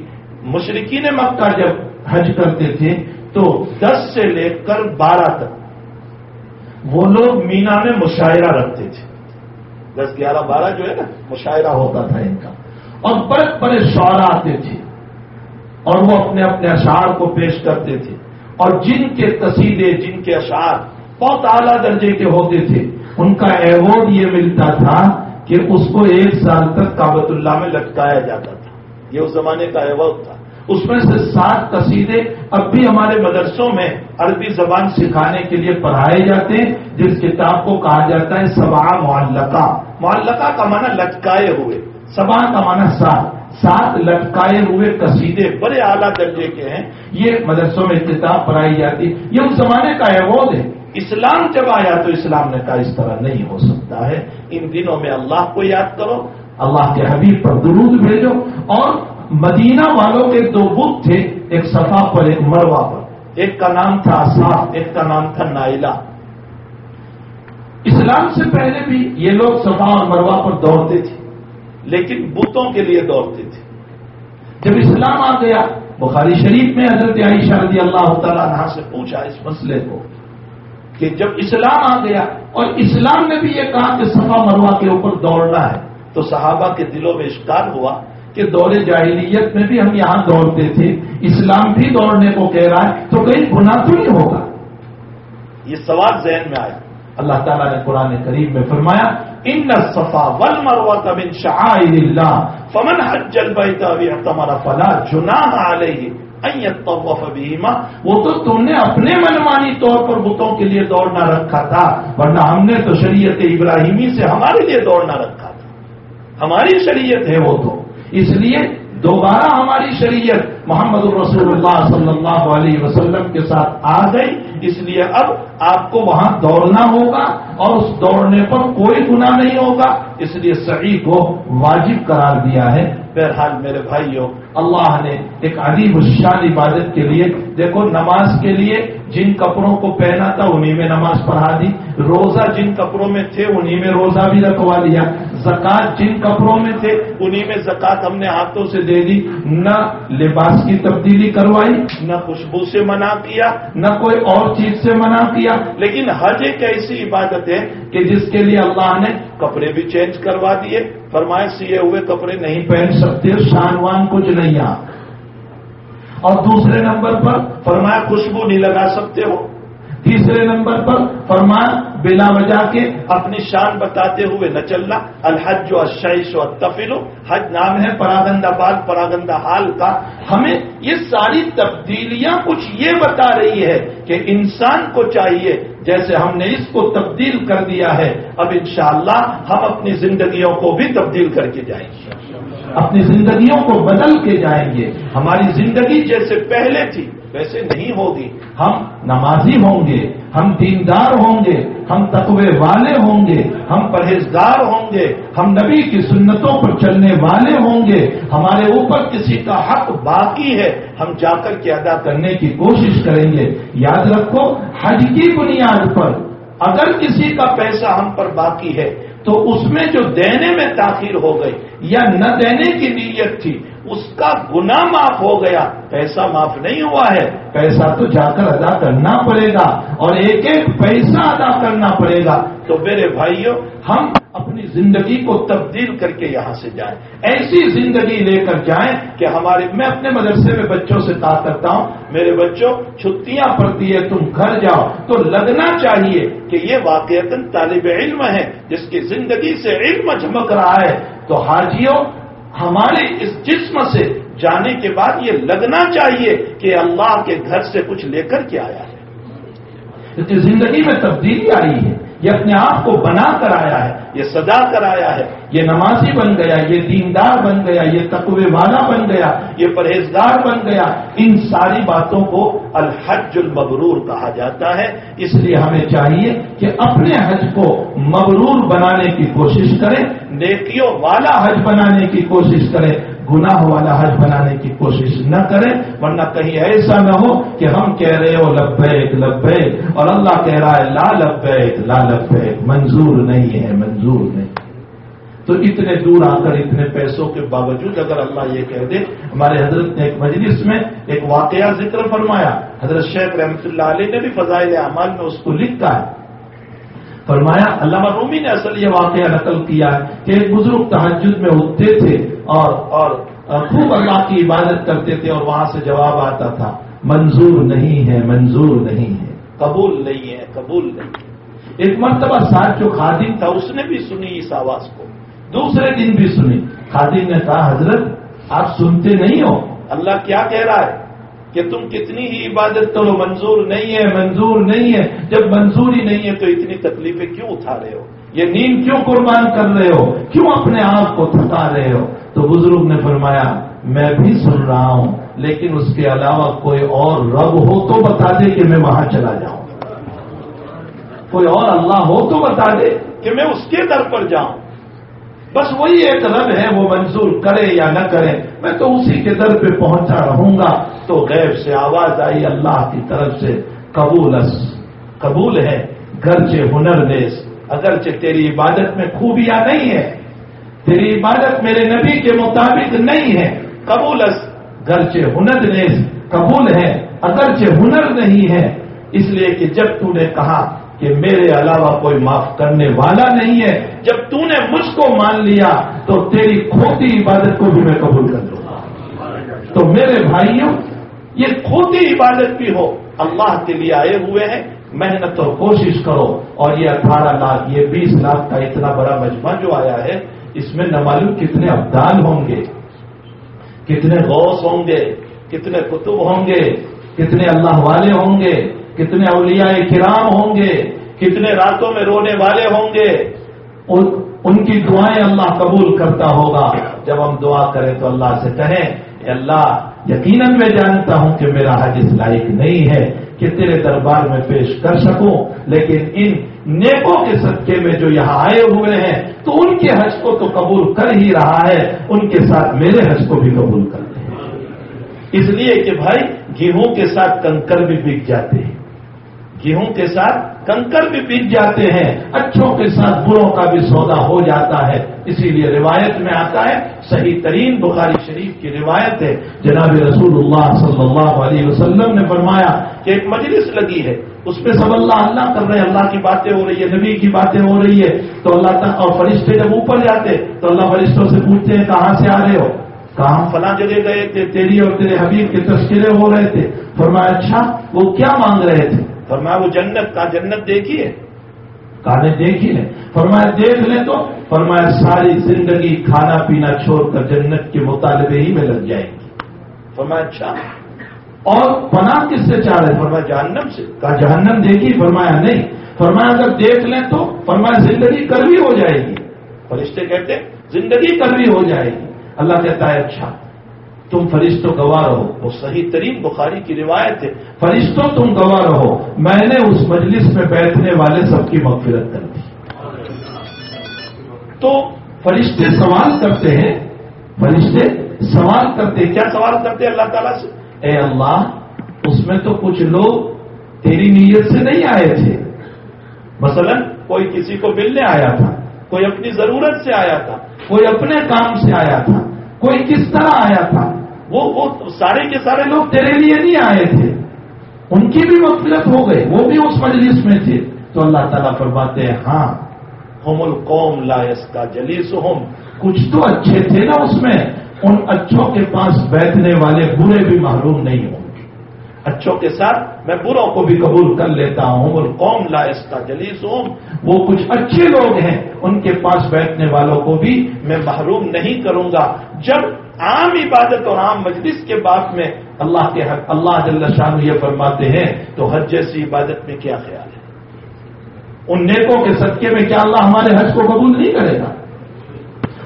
Speaker 2: مشرکین مکہ جب حج کرتے تھے تو 10 سے لے کر 12 تک وہ لوگ مینا میں مشاعرہ رکھتے تھے۔ 10، 11، 12 جو ہے نا مشاعرہ ہوتا تھا ان کا، اور بڑے بڑے شعراء آتے تھے اور وہ اپنے اپنے اشعار کو پیش کرتے تھے، اور جن کے قصیدے، جن کے اشعار بہت اعلیٰ درجے کے ہوتے تھے، ان کا ایوارڈ یہ ملتا تھا کہ اس کو 1 سال تک کعبۃ اللہ میں لٹکایا جاتا تھا۔ یہ اس زمانے کا ایوارڈ تھا۔ اس میں سے 7 قصیدے اب بھی ہمارے مدرسوں میں عربی زبان سکھانے کے لیے پڑھائے جاتے ہیں، جس کتاب کو کہا جاتا ہے 7 معلقہ۔ معلقہ کا معنی لٹکائے ہوئے، 7 کا معنی 7 لٹکائے ہوئے قصیدے بڑے اعلیٰ درجے کے ہیں۔ یہ مدرسوں میں کتاب پڑھائی جاتی، یہ اس زمانے کا ایوارڈ ہے۔ اسلام جب آیا تو اسلام نے کہا اس طرح نہیں ہو سکتا ہے، ان دنوں میں اللہ کو یاد کرو، اللہ کے حبیب پر درود بھیجو۔ اور مدینہ والوں کے 2 بت تھے، ایک صفا پر ایک مروہ پر، ایک کا نام تھا اصحاب، ایک کا نام تھا نائلہ۔ اسلام سے پہلے بھی یہ لوگ صفا اور مروہ پر دوڑتے تھے، لیکن بتوں کے لیے دوڑتے تھے۔ جب اسلام آ گیا، بخاری شریف میں حضرت عائشہ رضی اللہ تعالیٰ عنہا سے پوچھا اس مسئلے کو کہ جب اسلام آ گیا اور اسلام نے بھی یہ کہا کہ صفا مروہ کے اوپر دوڑنا ہے، تو صحابہ کے دلوں میں اشکال ہوا کہ دور جاہلیت میں بھی ہم یہاں دوڑتے تھے، اسلام بھی دوڑنے کو کہہ رہا ہے تو کہیں گناہ تو نہیں ہوگا؟ یہ سوال ذہن میں آیا۔ اللہ تعالیٰ نے قرآن کریم میں فرمایا ان الصفا والمروہ من شعائر اللہ فمن حج البیت او اعتمر فلا جناح علیہ ان یطوف بہما۔ وہ تو تم نے اپنے منمانی طور پر بتوں کے لیے دوڑنا رکھا تھا، ورنہ ہم نے تو شریعت ابراہیمی سے ہمارے لیے دوڑنا رکھا تھا، ہماری شریعت ہے وہ تو، اس لیے دوبارہ ہماری شریعت محمد الرسول اللہ صلی اللہ علیہ وسلم کے ساتھ آ گئی، اس لیے اب آپ کو وہاں دوڑنا ہوگا اور اس دوڑنے پر کوئی گناہ نہیں ہوگا، اس لیے سعی کو واجب قرار دیا ہے۔ بہرحال میرے بھائیوں، اللہ نے ایک عظیم الشان عبادت کے لیے، دیکھو نماز کے لیے جن کپڑوں کو پہنا تھا انہی میں نماز پڑھا دی، روزہ جن کپڑوں میں تھے انہی میں روزہ بھی رکھوا لیا، زکات جن کپڑوں میں تھے انہی میں زکات ہم نے ہاتھوں سے دے دی، نہ لباس کی تبدیلی کروائی، نہ خوشبو سے منع کیا، نہ کوئی اور چیز سے منع کیا۔ لیکن حج ایک ایسی عبادت ہے کہ جس کے لیے اللہ نے کپڑے بھی چینج کروا دیے، فرمایا سیے ہوئے کپڑے نہیں پہن سکتے، شانوان کچھ نہیں آ، اور دوسرے نمبر پر فرمایا خوشبو نہیں لگا سکتے ہو، تیسرے نمبر پر فرمایا بلا وجہ کے اپنی شان بتاتے ہوئے نہ چلنا۔ الحج والشیش والطفل، حج نام ہے پراگندہ بال پراگندہ حال کا۔ ہمیں یہ ساری تبدیلیاں کچھ یہ بتا رہی ہے کہ انسان کو چاہیے جیسے ہم نے اس کو تبدیل کر دیا ہے، اب انشاءاللہ ہم اپنی زندگیوں کو بھی تبدیل کر کے جائیں گے، اپنی زندگیوں کو بدل کے جائیں گے۔ ہماری زندگی جیسے پہلے تھی ویسے نہیں ہوگی، ہم نمازی ہوں گے، ہم دیندار ہوں گے، ہم تقوی والے ہوں گے، ہم پرہیزگار ہوں گے، ہم نبی کی سنتوں پر چلنے والے ہوں گے، ہمارے اوپر کسی کا حق باقی ہے ہم جا کر کے ادا کرنے کی کوشش کریں گے۔ یاد رکھو حج کی بنیاد پر اگر کسی کا پیسہ ہم پر باقی ہے تو اس میں جو دینے میں تاخیر ہو گئی یا نہ دینے کی نیت تھی اس کا گناہ معاف ہو گیا، پیسہ معاف نہیں ہوا ہے، پیسہ تو جا کر ادا کرنا پڑے گا اور ایک ایک پیسہ ادا کرنا پڑے گا۔ تو میرے بھائیوں ہم اپنی زندگی کو تبدیل کر کے یہاں سے جائیں، ایسی زندگی لے کر جائیں کہ میں اپنے مدرسے میں بچوں سے کہا کرتا ہوں میرے بچوں چھٹیاں پڑتی ہے تم گھر جاؤ تو لگنا چاہیے کہ یہ واقعتاً طالب علم ہے جس کی زندگی سے علم چمک رہا ہے، تو حاجیوں ہمارے اس جسم سے جانے کے بعد یہ لگنا چاہیے کہ اللہ کے گھر سے کچھ لے کر کے آیا ہے، کیونکہ زندگی میں تبدیلی آئی ہے، یہ اپنے آپ کو بنا کر آیا ہے، یہ سجا کر آیا ہے، یہ نمازی بن گیا، یہ دیندار بن گیا، یہ تقوی والا بن گیا، یہ پرہیزگار بن گیا۔ ان ساری باتوں کو الحج المبرور کہا جاتا ہے، اس لیے ہمیں چاہیے کہ اپنے حج کو مبرور بنانے کی کوشش کریں، نیکیوں والا حج بنانے کی کوشش کریں، گناہ والا حج بنانے کی کوشش نہ کریں، ورنہ کہیں ایسا نہ ہو کہ ہم کہہ رہے ہو لبیک لبیک اور اللہ کہہ رہا ہے لا لبیک لا لبیک، منظور نہیں ہے، منظور نہیں۔ تو اتنے دور آ کر اتنے پیسوں کے باوجود اگر اللہ یہ کہہ دے، ہمارے حضرت نے ایک مجلس میں ایک واقعہ ذکر فرمایا، حضرت شیخ رحمۃ اللہ علیہ نے بھی فضائل اعمال میں اس کو لکھا ہے، فرمایا علامہ رومی نے اصل یہ واقعہ نقل کیا ہے کہ ایک بزرگ تہجد میں اٹھتے تھے اور خوب اللہ کی عبادت کرتے تھے اور وہاں سے جواب آتا تھا منظور نہیں ہے، منظور نہیں ہے، قبول نہیں ہے، قبول نہیں ہے۔ ایک مرتبہ ساتھ جو خادم تھا اس نے بھی سنی اس آواز کو، دوسرے دن بھی سنی۔ خادم نے کہا حضرت آپ سنتے نہیں ہو، اللہ کیا کہہ رہا ہے کہ تم کتنی ہی عبادت کرو منظور نہیں ہے، منظور نہیں ہے۔ جب منظور ہی نہیں ہے تو اتنی تکلیفیں کیوں اٹھا رہے ہو، یہ نیند کیوں قربان کر رہے ہو، کیوں اپنے آپ کو تھکا رہے ہو؟ تو بزرگ نے فرمایا میں بھی سن رہا ہوں، لیکن اس کے علاوہ کوئی اور رب ہو تو بتا دے کہ میں وہاں چلا جاؤں، کوئی اور اللہ ہو تو بتا دے کہ میں اس کے در پر جاؤں، بس وہی ایک رب ہے، وہ منظور کرے یا نہ کرے میں تو اسی کے در پہ پہنچا رہوں گا۔ تو غیب سے آواز آئی اللہ کی طرف سے قبول ہے گرچہ ہنر نیز، اگرچہ تیری عبادت میں خوبیاں نہیں ہے، تیری عبادت میرے نبی کے مطابق نہیں ہے، قبولس گرچہ ہنر نیز، قبول ہے اگرچہ ہنر نہیں ہے، اس لیے کہ جب تو نے کہا کہ میرے علاوہ کوئی معاف کرنے والا نہیں ہے، جب تو نے مجھ کو مان لیا تو تیری کھوتی عبادت کو بھی میں قبول کر لوں گا۔ تو میرے بھائیوں یہ کھوتی عبادت بھی ہو، اللہ کے لیے آئے ہوئے ہیں، محنت اور کوشش کرو، اور یہ 18 لاکھ یہ 20 لاکھ کا اتنا بڑا مجمع جو آیا ہے اس میں نہ معلوم کتنے ابدال ہوں گے، کتنے غوث ہوں گے، کتنے کتب ہوں گے، کتنے اللہ والے ہوں گے، کتنے اولیاء کرام ہوں گے، کتنے راتوں میں رونے والے ہوں گے، ان کی دعائیں اللہ قبول کرتا ہوگا۔ جب ہم دعا کریں تو اللہ سے کہیں اے اللہ یقیناً میں جانتا ہوں کہ میرا حج اس لائق نہیں ہے کہ تیرے دربار میں پیش کر سکوں، لیکن ان نیکوں کے صدقے میں جو یہاں آئے ہوئے ہیں تو ان کے حج کو تو قبول کر ہی رہا ہے، ان کے ساتھ میرے حج کو بھی قبول کر دے۔ اس لیے کہ بھائی گیہوں کے ساتھ کنکر بھی بک جاتے ہیں، گیہوں کے ساتھ کنکر بھی بک جاتے ہیں، اچھوں کے ساتھ بروں کا بھی سودا ہو جاتا ہے۔ اسی لیے روایت میں آتا ہے، صحیح ترین بخاری شریف کی روایت ہے، جناب رسول اللہ صلی اللہ علیہ وسلم نے فرمایا کہ ایک مجلس لگی ہے، اس پہ سب اللہ اللہ کر رہے ہیں، اللہ کی باتیں ہو رہی ہے، نبی کی باتیں ہو رہی ہے، تو اللہ تعالیٰ اور فرشتے جب اوپر جاتے تو اللہ فرشتوں سے پوچھتے ہیں کہاں سے آ رہے ہو؟ کہاں ہم فلاں جگہ گئے تھے، تیری اور تیرے حبیب کے تذکرے ہو رہے تھے۔ فرمایا اچھا وہ کیا مانگ رہے تھے؟ فرمایا وہ جنت کا، جنت دیکھی ہے؟ کہا دیکھی ہے۔ فرمایا دیکھ لیں تو؟ فرمایا ساری زندگی کھانا پینا چھوڑ کر جنت کے مطالبے ہی میں لگ جائیں گی۔ فرمایا اچھا اور پناہ کس سے چاہ رہے؟ فرمایا جہنم سے۔ کہا جہنم دیکھی؟ فرمایا نہیں۔ فرمایا اگر دیکھ لیں تو؟ فرمایا زندگی کڑوی ہو جائے گی۔ فرشتے کہتے زندگی کڑوی ہو جائے گی۔ اللہ کہتا ہے اچھا تم فرشتوں گواہ رہو، وہ صحیح ترین بخاری کی روایت ہے، فرشتوں تم گواہ رہو، میں نے اس مجلس میں بیٹھنے والے سب کی مغفرت کر دی۔ تو فرشتے سوال کرتے ہیں، فرشتے سوال کرتے، کیا سوال کرتے ہیں اللہ تعالیٰ سے؟ اے اللہ اس میں تو کچھ لوگ تیری نیت سے نہیں آئے تھے، مثلا کوئی کسی کو ملنے آیا تھا، کوئی اپنی ضرورت سے آیا تھا، کوئی اپنے کام سے آیا تھا، کوئی کس طرح آیا تھا، وہ سارے کے سارے لوگ تیرے لیے نہیں آئے تھے، ان کی بھی مغفرت ہو گئی، وہ بھی اس مجلس میں تھے۔ تو اللہ تعالیٰ فرماتے ہیں ہاں ہم القوم لا یسقی جلیسہم، کچھ تو اچھے تھے نا اس میں، ان اچھوں کے پاس بیٹھنے والے برے بھی محروم نہیں ہوں گے، اچھوں کے ساتھ میں بروں کو بھی قبول کر لیتا ہوں۔ ہم القوم لا یسقی جلیسہم، وہ کچھ اچھے لوگ ہیں ان کے پاس بیٹھنے والوں کو بھی میں محروم نہیں کروں گا۔ جب عام عبادت اور عام مجلس کے بعد میں اللہ کے حق اللہ جل شانہ یہ فرماتے ہیں تو حج جیسی عبادت میں کیا خیال ہے؟ ان نیکوں کے صدقے میں کیا اللہ ہمارے حج کو قبول نہیں کرے گا؟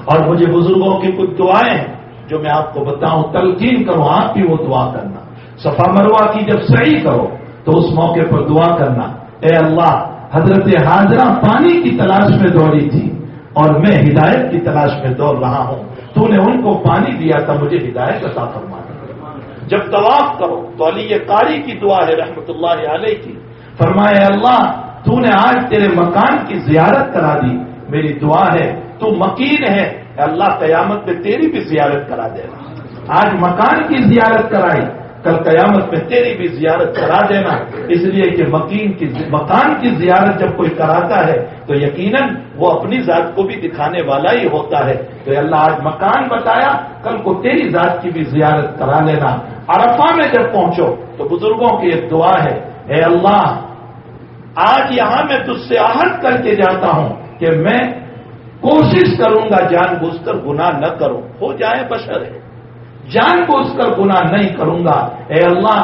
Speaker 2: اور مجھے بزرگوں کی کچھ دعائیں ہیں جو میں آپ کو بتاؤں، تلقین کرو، آپ بھی وہ دعا کرنا۔ صفا مروہ کی جب سعی کرو تو اس موقع پر دعا کرنا، اے اللہ حضرت حاجرہ پانی کی تلاش میں دوڑی تھی اور میں ہدایت کی تلاش میں دوڑ رہا ہوں، تو نے ان کو پانی دیا تھا، مجھے ہدایت عطا فرما دے۔ جب طواف کرو تو علی قاری کی دعا ہے رحمت اللہ علیہ کی، فرمایا اللہ تو نے آج تیرے مکان کی زیارت کرا دی، میری دعا ہے تو مکین ہے، اللہ قیامت میں تیری بھی زیارت کرا دینا۔ آج مکان کی زیارت کرائی، کل قیامت میں تیری بھی زیارت کرا دینا، اس لیے کہ مکان کی زیارت جب کوئی کراتا ہے تو یقیناً وہ اپنی ذات کو بھی دکھانے والا ہی ہوتا ہے۔ تو اللہ آج مکان بتایا، کل کو تیری ذات کی بھی زیارت کرا لینا۔ عرفہ میں جب پہنچو تو بزرگوں کی ایک دعا ہے، اے اللہ آج یہاں میں تجھ سے عہد کر کے جاتا ہوں کہ میں کوشش کروں گا جان بوجھ کر گناہ نہ کروں، ہو جائے بشر ہے، جان بوجھ کر گناہ نہیں کروں گا۔ اے اللہ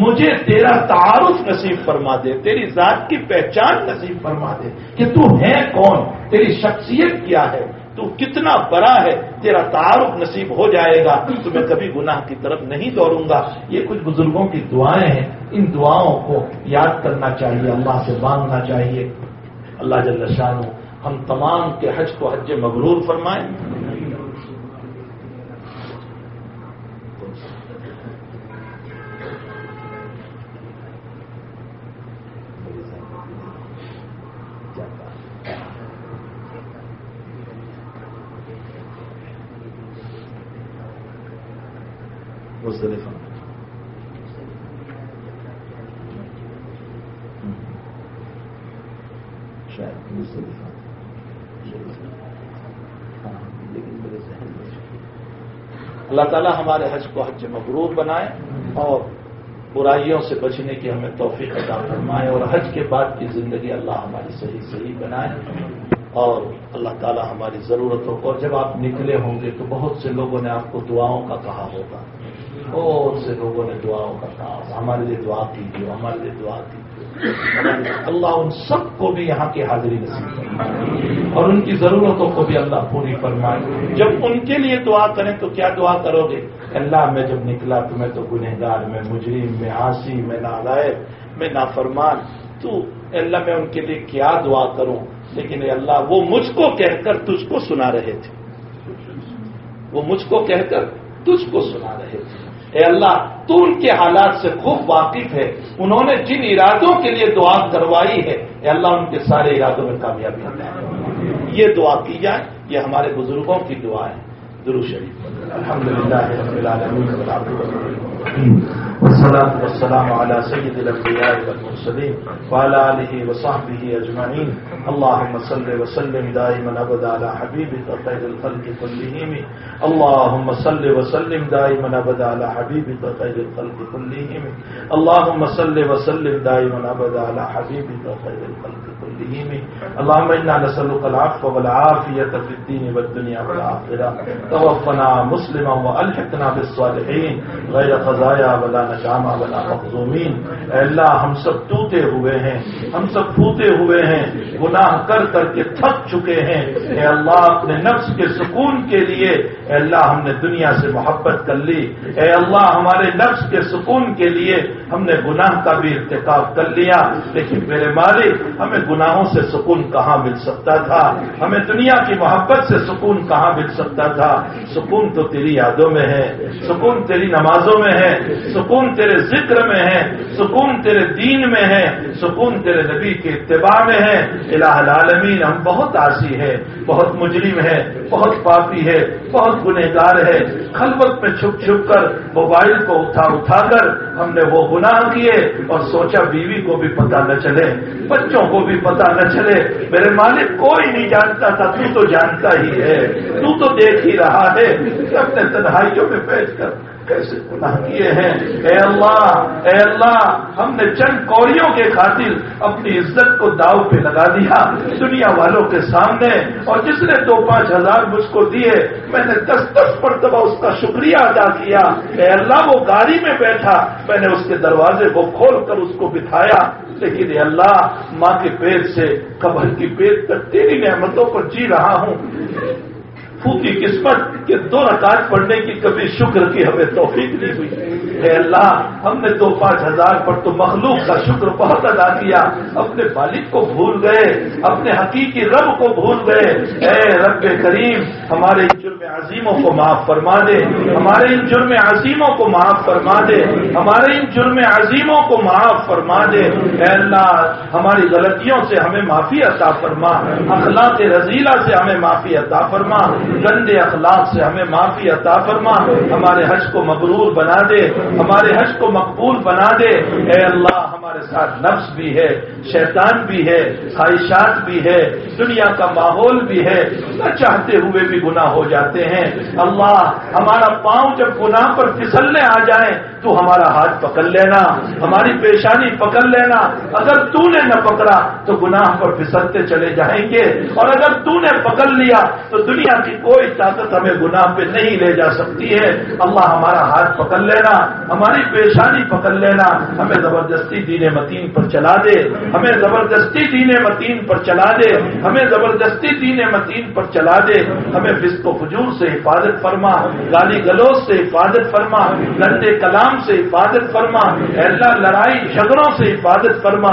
Speaker 2: مجھے تیرا تعارف نصیب فرما دے، تیری ذات کی پہچان نصیب فرما دے کہ تو ہے کون، تیری شخصیت کیا ہے، تو کتنا بڑا ہے، تیرا تعارف نصیب ہو جائے گا تو میں کبھی گناہ کی طرف نہیں دوڑوں گا۔ یہ کچھ بزرگوں کی دعائیں ہیں، ان دعاؤں کو یاد کرنا چاہیے، اللہ سے مانگنا چاہیے۔ اللہ جل شانہ ہم تمام کے حج کو حج مبرور فرمائیں۔ مزدلفہ شاید مزدلفہ، لیکن میرے ذہن میں اللہ تعالیٰ ہمارے حج کو حج مبرور بنائے اور برائیوں سے بچنے کی ہمیں توفیق عطا فرمائے، اور حج کے بعد کی زندگی اللہ ہماری صحیح بنائے، اور اللہ تعالیٰ ہماری ضرورتوں کو، جب آپ نکلے ہوں گے تو بہت سے لوگوں نے آپ کو دعاؤں کا کہا ہوگا، بہت سے لوگوں نے دعاؤں کا کہا، ہمارے لیے دعا کیجیے، ہمارے لیے دعا کیجیے۔ اللہ ان سب کو بھی یہاں کی حاضری نصیب فرمائے اور ان کی ضرورتوں کو بھی اللہ پوری فرمائے۔ جب ان کے لیے دعا کریں تو کیا دعا کرو گے؟ اللہ میں جب نکلا تو میں تو گنہگار، میں مجرم، میں عاصی، میں نالائق، میں نافرمان، تو اللہ میں ان کے لیے کیا دعا کروں؟ لیکن اے اللہ وہ مجھ کو کہہ کر تجھ کو سنا رہے تھے، وہ مجھ کو کہہ کر تجھ کو سنا رہے تھے۔ اے اللہ تو ان کے حالات سے خوب واقف ہے، انہوں نے جن ارادوں کے لیے دعا کروائی ہے اے اللہ ان کے سارے ارادوں میں کامیابی عطا فرما۔ یہ دعا کی جائے، یہ ہمارے بزرگوں کی دعا ہے۔ درود شریف۔ الحمدللہ رب العالمین والصلاة والسلام على سید الانبیاء والمرسلین وعلى آلہ وصحبہ اجمعین۔ اللهم صل وسلم دائما ابدا على حبیبک خیر الخلق كلهم۔ اللهم صل وسلم دائما ابدا على حبیبک خیر الخلق كلهم۔ اللهم صل وسلم دائما ابدا على حبیبک خیر الخلق كلهم۔ اللهم انا نسألك العفو والعافیة في الدین والدنیا والآخرة۔ توفنا مسلما والحقنا بالصالحین غیر خزایا ولا نجامہ ولا مخزومین۔ اے اللہ ہم سب ٹوٹے ہوئے ہیں، ہم سب پھوٹے ہوئے ہیں، گناہ کر کر کے تھک چکے ہیں۔ اے اللہ اپنے نفس کے سکون کے لیے اے اللہ ہم نے دنیا سے محبت کر لی، اے اللہ ہمارے نفس کے سکون کے لیے ہم نے گناہ کا بھی ارتکاب کر لیا، لیکن میرے مالک ہمیں گناہوں سے سکون کہاں مل سکتا تھا، ہمیں دنیا کی محبت سے سکون کہاں مل سکتا تھا۔ سکون تو تیری یادوں میں ہے، سکون تیری نمازوں میں ہے، سکون تیرے ذکر میں ہے، سکون تیرے دین میں ہے، سکون تیرے نبی کے اتباع میں ہے۔ الہ العالمین ہم بہت عاصی ہے، بہت مجرم ہے، بہت پاپی ہے، بہت گنہگار ہے۔ خلوت میں چھپ چھپ کر موبائل کو اٹھا کر ہم نے وہ گناہ کیے اور سوچا بیوی کو بھی پتہ نہ چلے، بچوں کو بھی پتہ نہ چلے، میرے مالک کوئی نہیں جانتا تھا، تو تو جانتا ہی ہے، تو تو دیکھ ہی رہا ہے کہ اپنے تنہائیوں میں بیٹھ کر کیسے گناہ کیے ہیں۔ اے اللہ ہم نے چند کوڑیوں کے خاطر اپنی عزت کو داؤ پہ لگا دیا دنیا والوں کے سامنے، اور جس نے 2-5 ہزار مجھ کو دیے میں نے 10 مرتبہ اس کا شکریہ ادا کیا۔ اے اللہ وہ گاڑی میں بیٹھا، میں نے اس کے دروازے کو کھول کر اس کو بٹھایا، لیکن اے اللہ ماں کے پیٹ سے قبر کی پیٹ تک تیری نعمتوں پر جی رہا ہوں۔ پھوٹی قسمت کہ 2 رکعت پڑھنے کی کبھی شکر کی ہمیں توفیق نہیں ہوئی، اے اللہ ہم نے 2-5 ہزار پر تو مخلوق کا شکر بہت ادا کیا، اپنے مالک کو بھول گئے، اپنے حقیقی رب کو بھول گئے۔ اے رب کریم ہمارے ان جرم عظیموں کو معاف فرما دے، ہمارے ان جرم عظیموں کو معاف فرما دے، ہمارے ان جرم عظیموں کو معاف فرما دے۔ اے اللہ ہماری غلطیوں سے ہمیں معافی عطا فرما، اخلاق رذیلہ سے ہمیں معافی عطا فرما، گندے اخلاق سے ہمیں معافی عطا فرما، ہمارے حج کو مبرور بنا دے، ہمارے حج کو مقبول بنا دے۔ اے اللہ ہمارے ساتھ نفس بھی ہے، شیطان بھی ہے، خواہشات بھی ہے، دنیا کا ماحول بھی ہے، نہ چاہتے ہوئے بھی گناہ ہو جاتے ہیں۔ اللہ ہمارا پاؤں جب گناہ پر پھسلنے آ جائیں تو ہمارا ہاتھ پکڑ لینا، ہماری پیشانی پکڑ لینا، اگر تو نے نہ پکڑا تو گناہ پر پھسلتے چلے جائیں گے، اور اگر تو نے پکڑ لیا تو دنیا کی کوئی طاقت ہمیں گناہ پہ نہیں لے جا سکتی ہے۔ اللہ ہمارا ہاتھ پکڑ لینا، ہماری پیشانی پکڑ لینا، ہمیں زبردستی دین متین پر چلا دے، ہمیں زبردستی دین متین پر چلا دے، ہمیں زبردستی دین متین پر چلا دے، ہمیں فسق و فجور سے حفاظت فرما، گالی گلوچ سے حفاظت فرما، گندے کلام سے حفاظت فرما، اے اللہ لڑائی جھگڑوں سے حفاظت فرما۔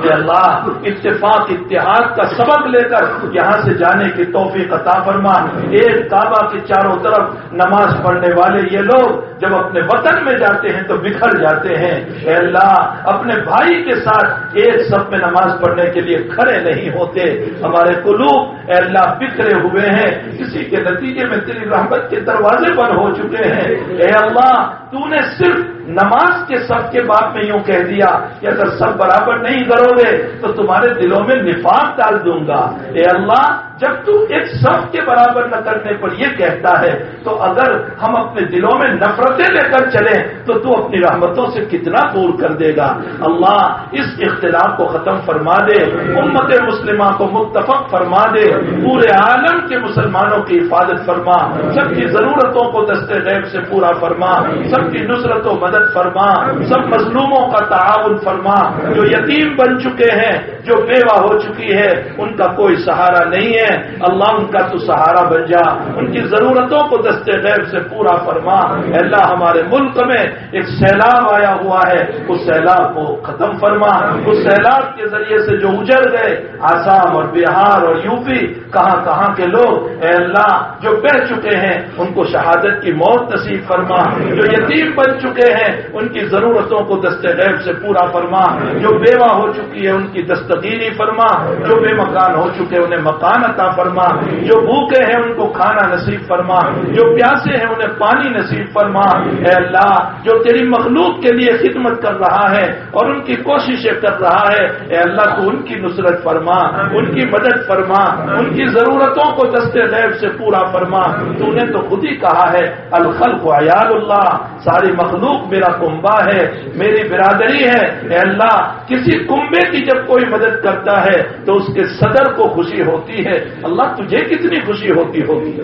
Speaker 2: اے اللہ اتفاق اتحاد کا سبق لے کر یہاں سے جانے کی توفیق عطا فرما۔ ایک کعبہ کے چاروں طرف نماز پڑھنے والے یہ لوگ جب اپنے وطن میں جاتے ہیں تو بکھر جاتے ہیں۔ اے اللہ اپنے بھائی کے ساتھ ایک صف میں نماز پڑھنے کے لیے کھڑے نہیں ہوتے، ہمارے قلوب اے اللہ بکھرے ہوئے ہیں، اسی کے نتیجے میں تیری رحمت کے دروازے بند ہو چکے ہیں۔ اے اللہ تو نے صرف نماز کے صف کے بعد میں یوں کہہ دیا کہ اگر سب برابر نہیں کرو گے تو تمہارے دلوں میں نفاق ڈال دوں گا۔ اے اللہ جب تو ایک صف کے برابر نہ کرنے پر یہ کہتا ہے تو اگر ہم اپنے دلوں میں نفرتیں لے کر چلیں تو اپنی رحمتوں سے کتنا دور کر دے گا۔ اللہ اس اختلاف کو ختم فرما دے، امت مسلمہ کو متفق فرما دے، پورے عالم کے مسلمانوں کی حفاظت فرما، سب کی ضرورتوں کو دست غیب سے پورا فرما، سب کی نصرت و مدد فرما، سب مظلوموں کا تعاون فرما، جو یتیم بن چکے ہیں، جو بیوہ ہو چکی ہے، ان کا کوئی سہارا نہیں ہے، اللہ ان کا تو سہارا بن جا، ان کی ضرورتوں کو دست غیب سے پورا فرما۔ اے اللہ ہمارے ملک میں ایک سیلاب آیا ہوا ہے، اس سیلاب کو ختم فرما، اس سیلاب کے ذریعے سے جو اجڑ گئے آسام اور بہار اور یوپی کہاں کہاں کے لوگ، اے اللہ جو بہ چکے ہیں ان کو شہادت کی موت نصیب فرما، جو یتیم بن چکے ہیں ان کی ضرورتوں کو دست غیب سے پورا فرما، جو بیوہ ہو چکی ہے ان کی دستگیری فرما، جو بے مکان ہو چکے انہیں مکان عطا فرما، جو بھوکے ہیں ان کو کھانا نصیب فرما، جو پیاسے ہیں انہیں پانی نصیب فرما۔ اے اللہ جو تیری مخلوق کے لیے خدمت کر رہا ہے اور ان کی کوششیں کر رہا ہے، اے اللہ تو ان کی نصرت فرما، ان کی مدد فرما، ان کی ضرورتوں کو دست غیب سے پورا فرما۔ تو نے تو خود ہی کہا ہے الخلق عیال اللہ، ساری مخلوق میرا کنبہ ہے، میری برادری ہے۔ اے اللہ کسی کنبے کی جب کوئی مدد کرتا ہے تو اس کے صدر کو خوشی ہوتی ہے، اللہ تجھے کتنی خوشی ہوتی ہوگی۔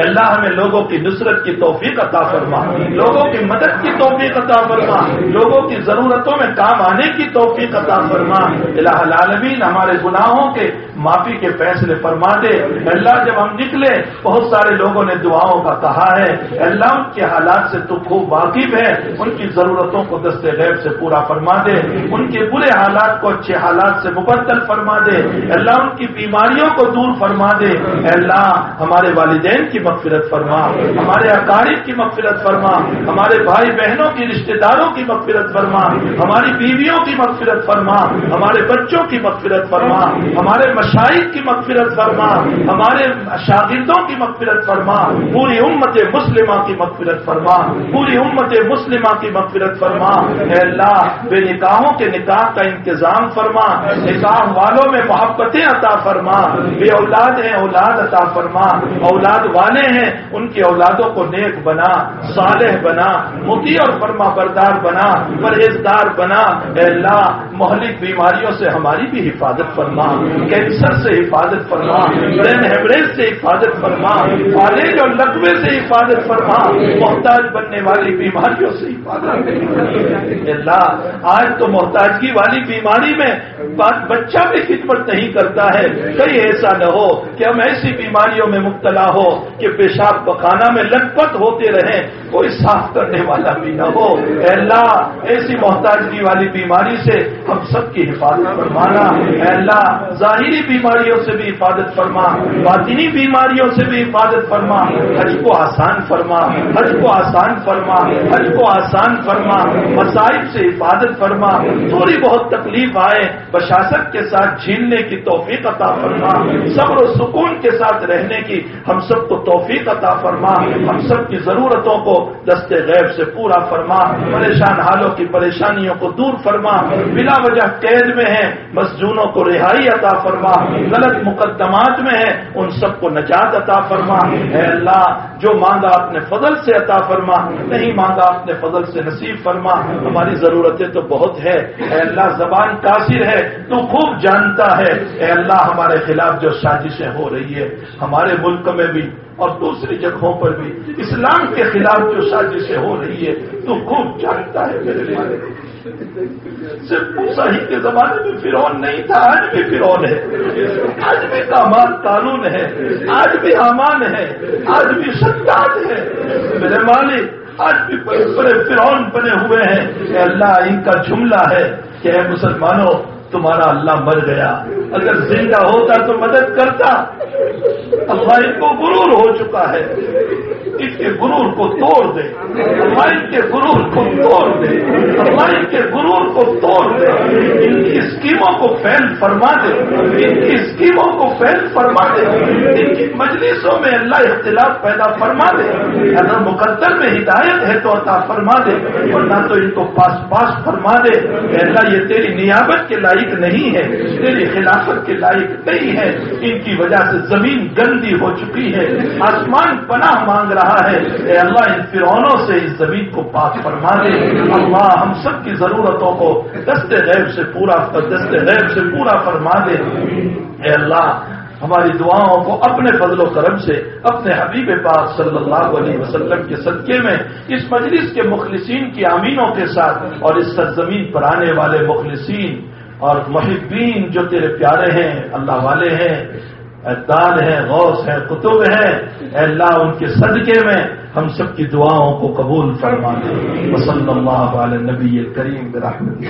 Speaker 2: اللہ ہمیں لوگوں کی نصرت کی توفیق عطا فرما، لوگوں کی مدد کی توفیق عطا فرما، لوگوں کی ضرورتوں میں کام آنے کی توفیق عطا فرما۔ الہ العالمین ہمارے گناہوں کے معافی کے فیصلے فرما دے۔ اللہ جب ہم نکلے بہت سارے لوگوں نے دعاؤں کا کہا ہے، اللہ ان کے حالات سے تو خوب واقف ہے، ان کی ضرورتوں کو دست غیب سے پورا فرما دے، ان کے برے حالات کو اچھے حالات سے مبدل فرما دے، اللہ ان کی بیماریوں کو دور فرما دے۔ اللہ ہمارے والدین کی مغفرت فرما، ہمارے اقارب کی مغفرت فرما، ہمارے بھائی بہنوں کی رشتہ داروں کی مغفرت فرما، ہماری بیویوں کی مغفرت فرما، ہمارے بچوں کی مغفرت فرما، ہمارے مشائخ کی مغفرت فرما، ہمارے شاگردوں کی مغفرت فرما، پوری امت مسلمہ کی مغفرت فرما، پوری امت مسلمہ کی مغفرت فرما۔ اے اللہ بے نکاحوں کے نکاح کا انتظام فرما، نکاح والوں میں محبتیں عطا فرما، بے اولاد ہیں اولاد عطا فرما، اولاد والے ہیں ان کی اولادوں کو نیک بنا، صالح بنا، مطیع اور فرما بردار بنا، پرہیزگار بنا۔ اے اللہ مہلک بیماریوں سے ہماری بھی حفاظت فرما، کینسر کینسر سے حفاظت فرما، برین ہیمریج سے حفاظت فرما، فالج اور لقوے سے حفاظت فرما، محتاج بننے والی بیماریوں سے حفاظت فرما۔ اللہ آج تو محتاجگی والی بیماری میں بچہ بھی خدمت نہیں کرتا ہے، کہیں ایسا نہ ہو کہ ہم ایسی بیماریوں میں مبتلا ہو کہ پیشاب پخانہ میں لٹ پٹ ہوتے رہیں، کوئی صاف کرنے والا بھی نہ ہو۔ اے اللہ ایسی محتاجگی والی بیماری سے ہم سب کی حفاظت فرمانا۔ اے اللہ ظاہری بیماریوں سے بھی حفاظت فرما، باطنی بیماریوں سے بھی حفاظت فرما، حج کو آسان فرما، حج کو آسان فرما، حج کو آسان فرما، مصائب سے حفاظت فرما، تھوڑی بہت تکلیف آئے بشاشت کے ساتھ جھیلنے کی توفیق عطا فرما، صبر و سکون کے ساتھ رہنے کی ہم سب کو توفیق عطا فرما، ہم سب کی ضرورتوں کو دست غیب سے پورا فرما، پریشان حالوں کی پریشانیوں کو دور فرما، بلا وجہ قید میں ہیں مسجونوں کو رہائی عطا فرما، غلط مقدمات میں ہیں ان سب کو نجات عطا فرما۔ اے اللہ جو مانگا اپنے فضل سے عطا فرما، نہیں مانگا اپنے فضل سے نصیب فرما۔ ہماری ضرورتیں تو بہت ہے اے اللہ، زبان قاصر ہے تو خوب جانتا ہے۔ اے اللہ ہمارے خلاف جو سازشیں ہو رہی ہے ہمارے ملک میں بھی اور دوسری جگہوں پر بھی، اسلام کے خلاف جو سازشیں ہو رہی ہے تو خوب جانتا ہے میرے مالک۔ صرف موسیٰ ہی کے زمانے میں فرعون نہیں تھا، آج بھی فرعون ہے، آج بھی قارون ہے، آج بھی حامان ہے، آج بھی شداد ہے میرے مالک، آج بھی بڑے بڑے فرعون بنے ہوئے ہیں۔ کہ اللہ ان کا جملہ ہے کہ اے مسلمانوں تمہارا اللہ مر گیا، اگر زندہ ہوتا تو مدد کرتا۔ اللہ ان کو غرور ہو چکا ہے، اس کے غرور کو توڑ دے، اللہ ان کے غرور کو توڑ دے، اللہ ان کے غرور کو توڑ دے، ان کی اسکیموں کو فیل فرما دے، ان کی اسکیموں کو فیل فرما دے، ان کی مجلسوں میں اللہ اختلاف پیدا فرما دے، اگر مقدر میں ہدایت ہے تو عطا فرما دے، ورنہ تو ان کو پاس فرما دے۔ کہ اللہ یہ تیری نیابت کے لائق نہیں ہے، تیری خلافت کے لائق نہیں ہے، ان کی وجہ سے زمین گندی ہو چکی ہے، آسمان پناہ مانگ رہا ہے۔ اے اللہ ان فرعونوں سے اس زمین کو پاک فرما دے۔ اللہ ہم سب کی ضرورتوں کو دست غیب سے پورا فرما دے۔ اے اللہ ہماری دعاؤں کو اپنے فضل و کرم سے اپنے حبیب پاک صلی اللہ علیہ وسلم کے صدقے میں اس مجلس کے مخلصین کی آمینوں کے ساتھ اور اس سرزمین پر آنے والے مخلصین اور محبین جو تیرے پیارے ہیں، اللہ والے ہیں، اعتدال ہیں، غوث ہیں، قطب ہیں، اے اللہ ان کے صدقے میں ہم سب کی دعاؤں کو قبول فرما دے۔ وصلی اللہ علی النبی الکریم برحمتہ۔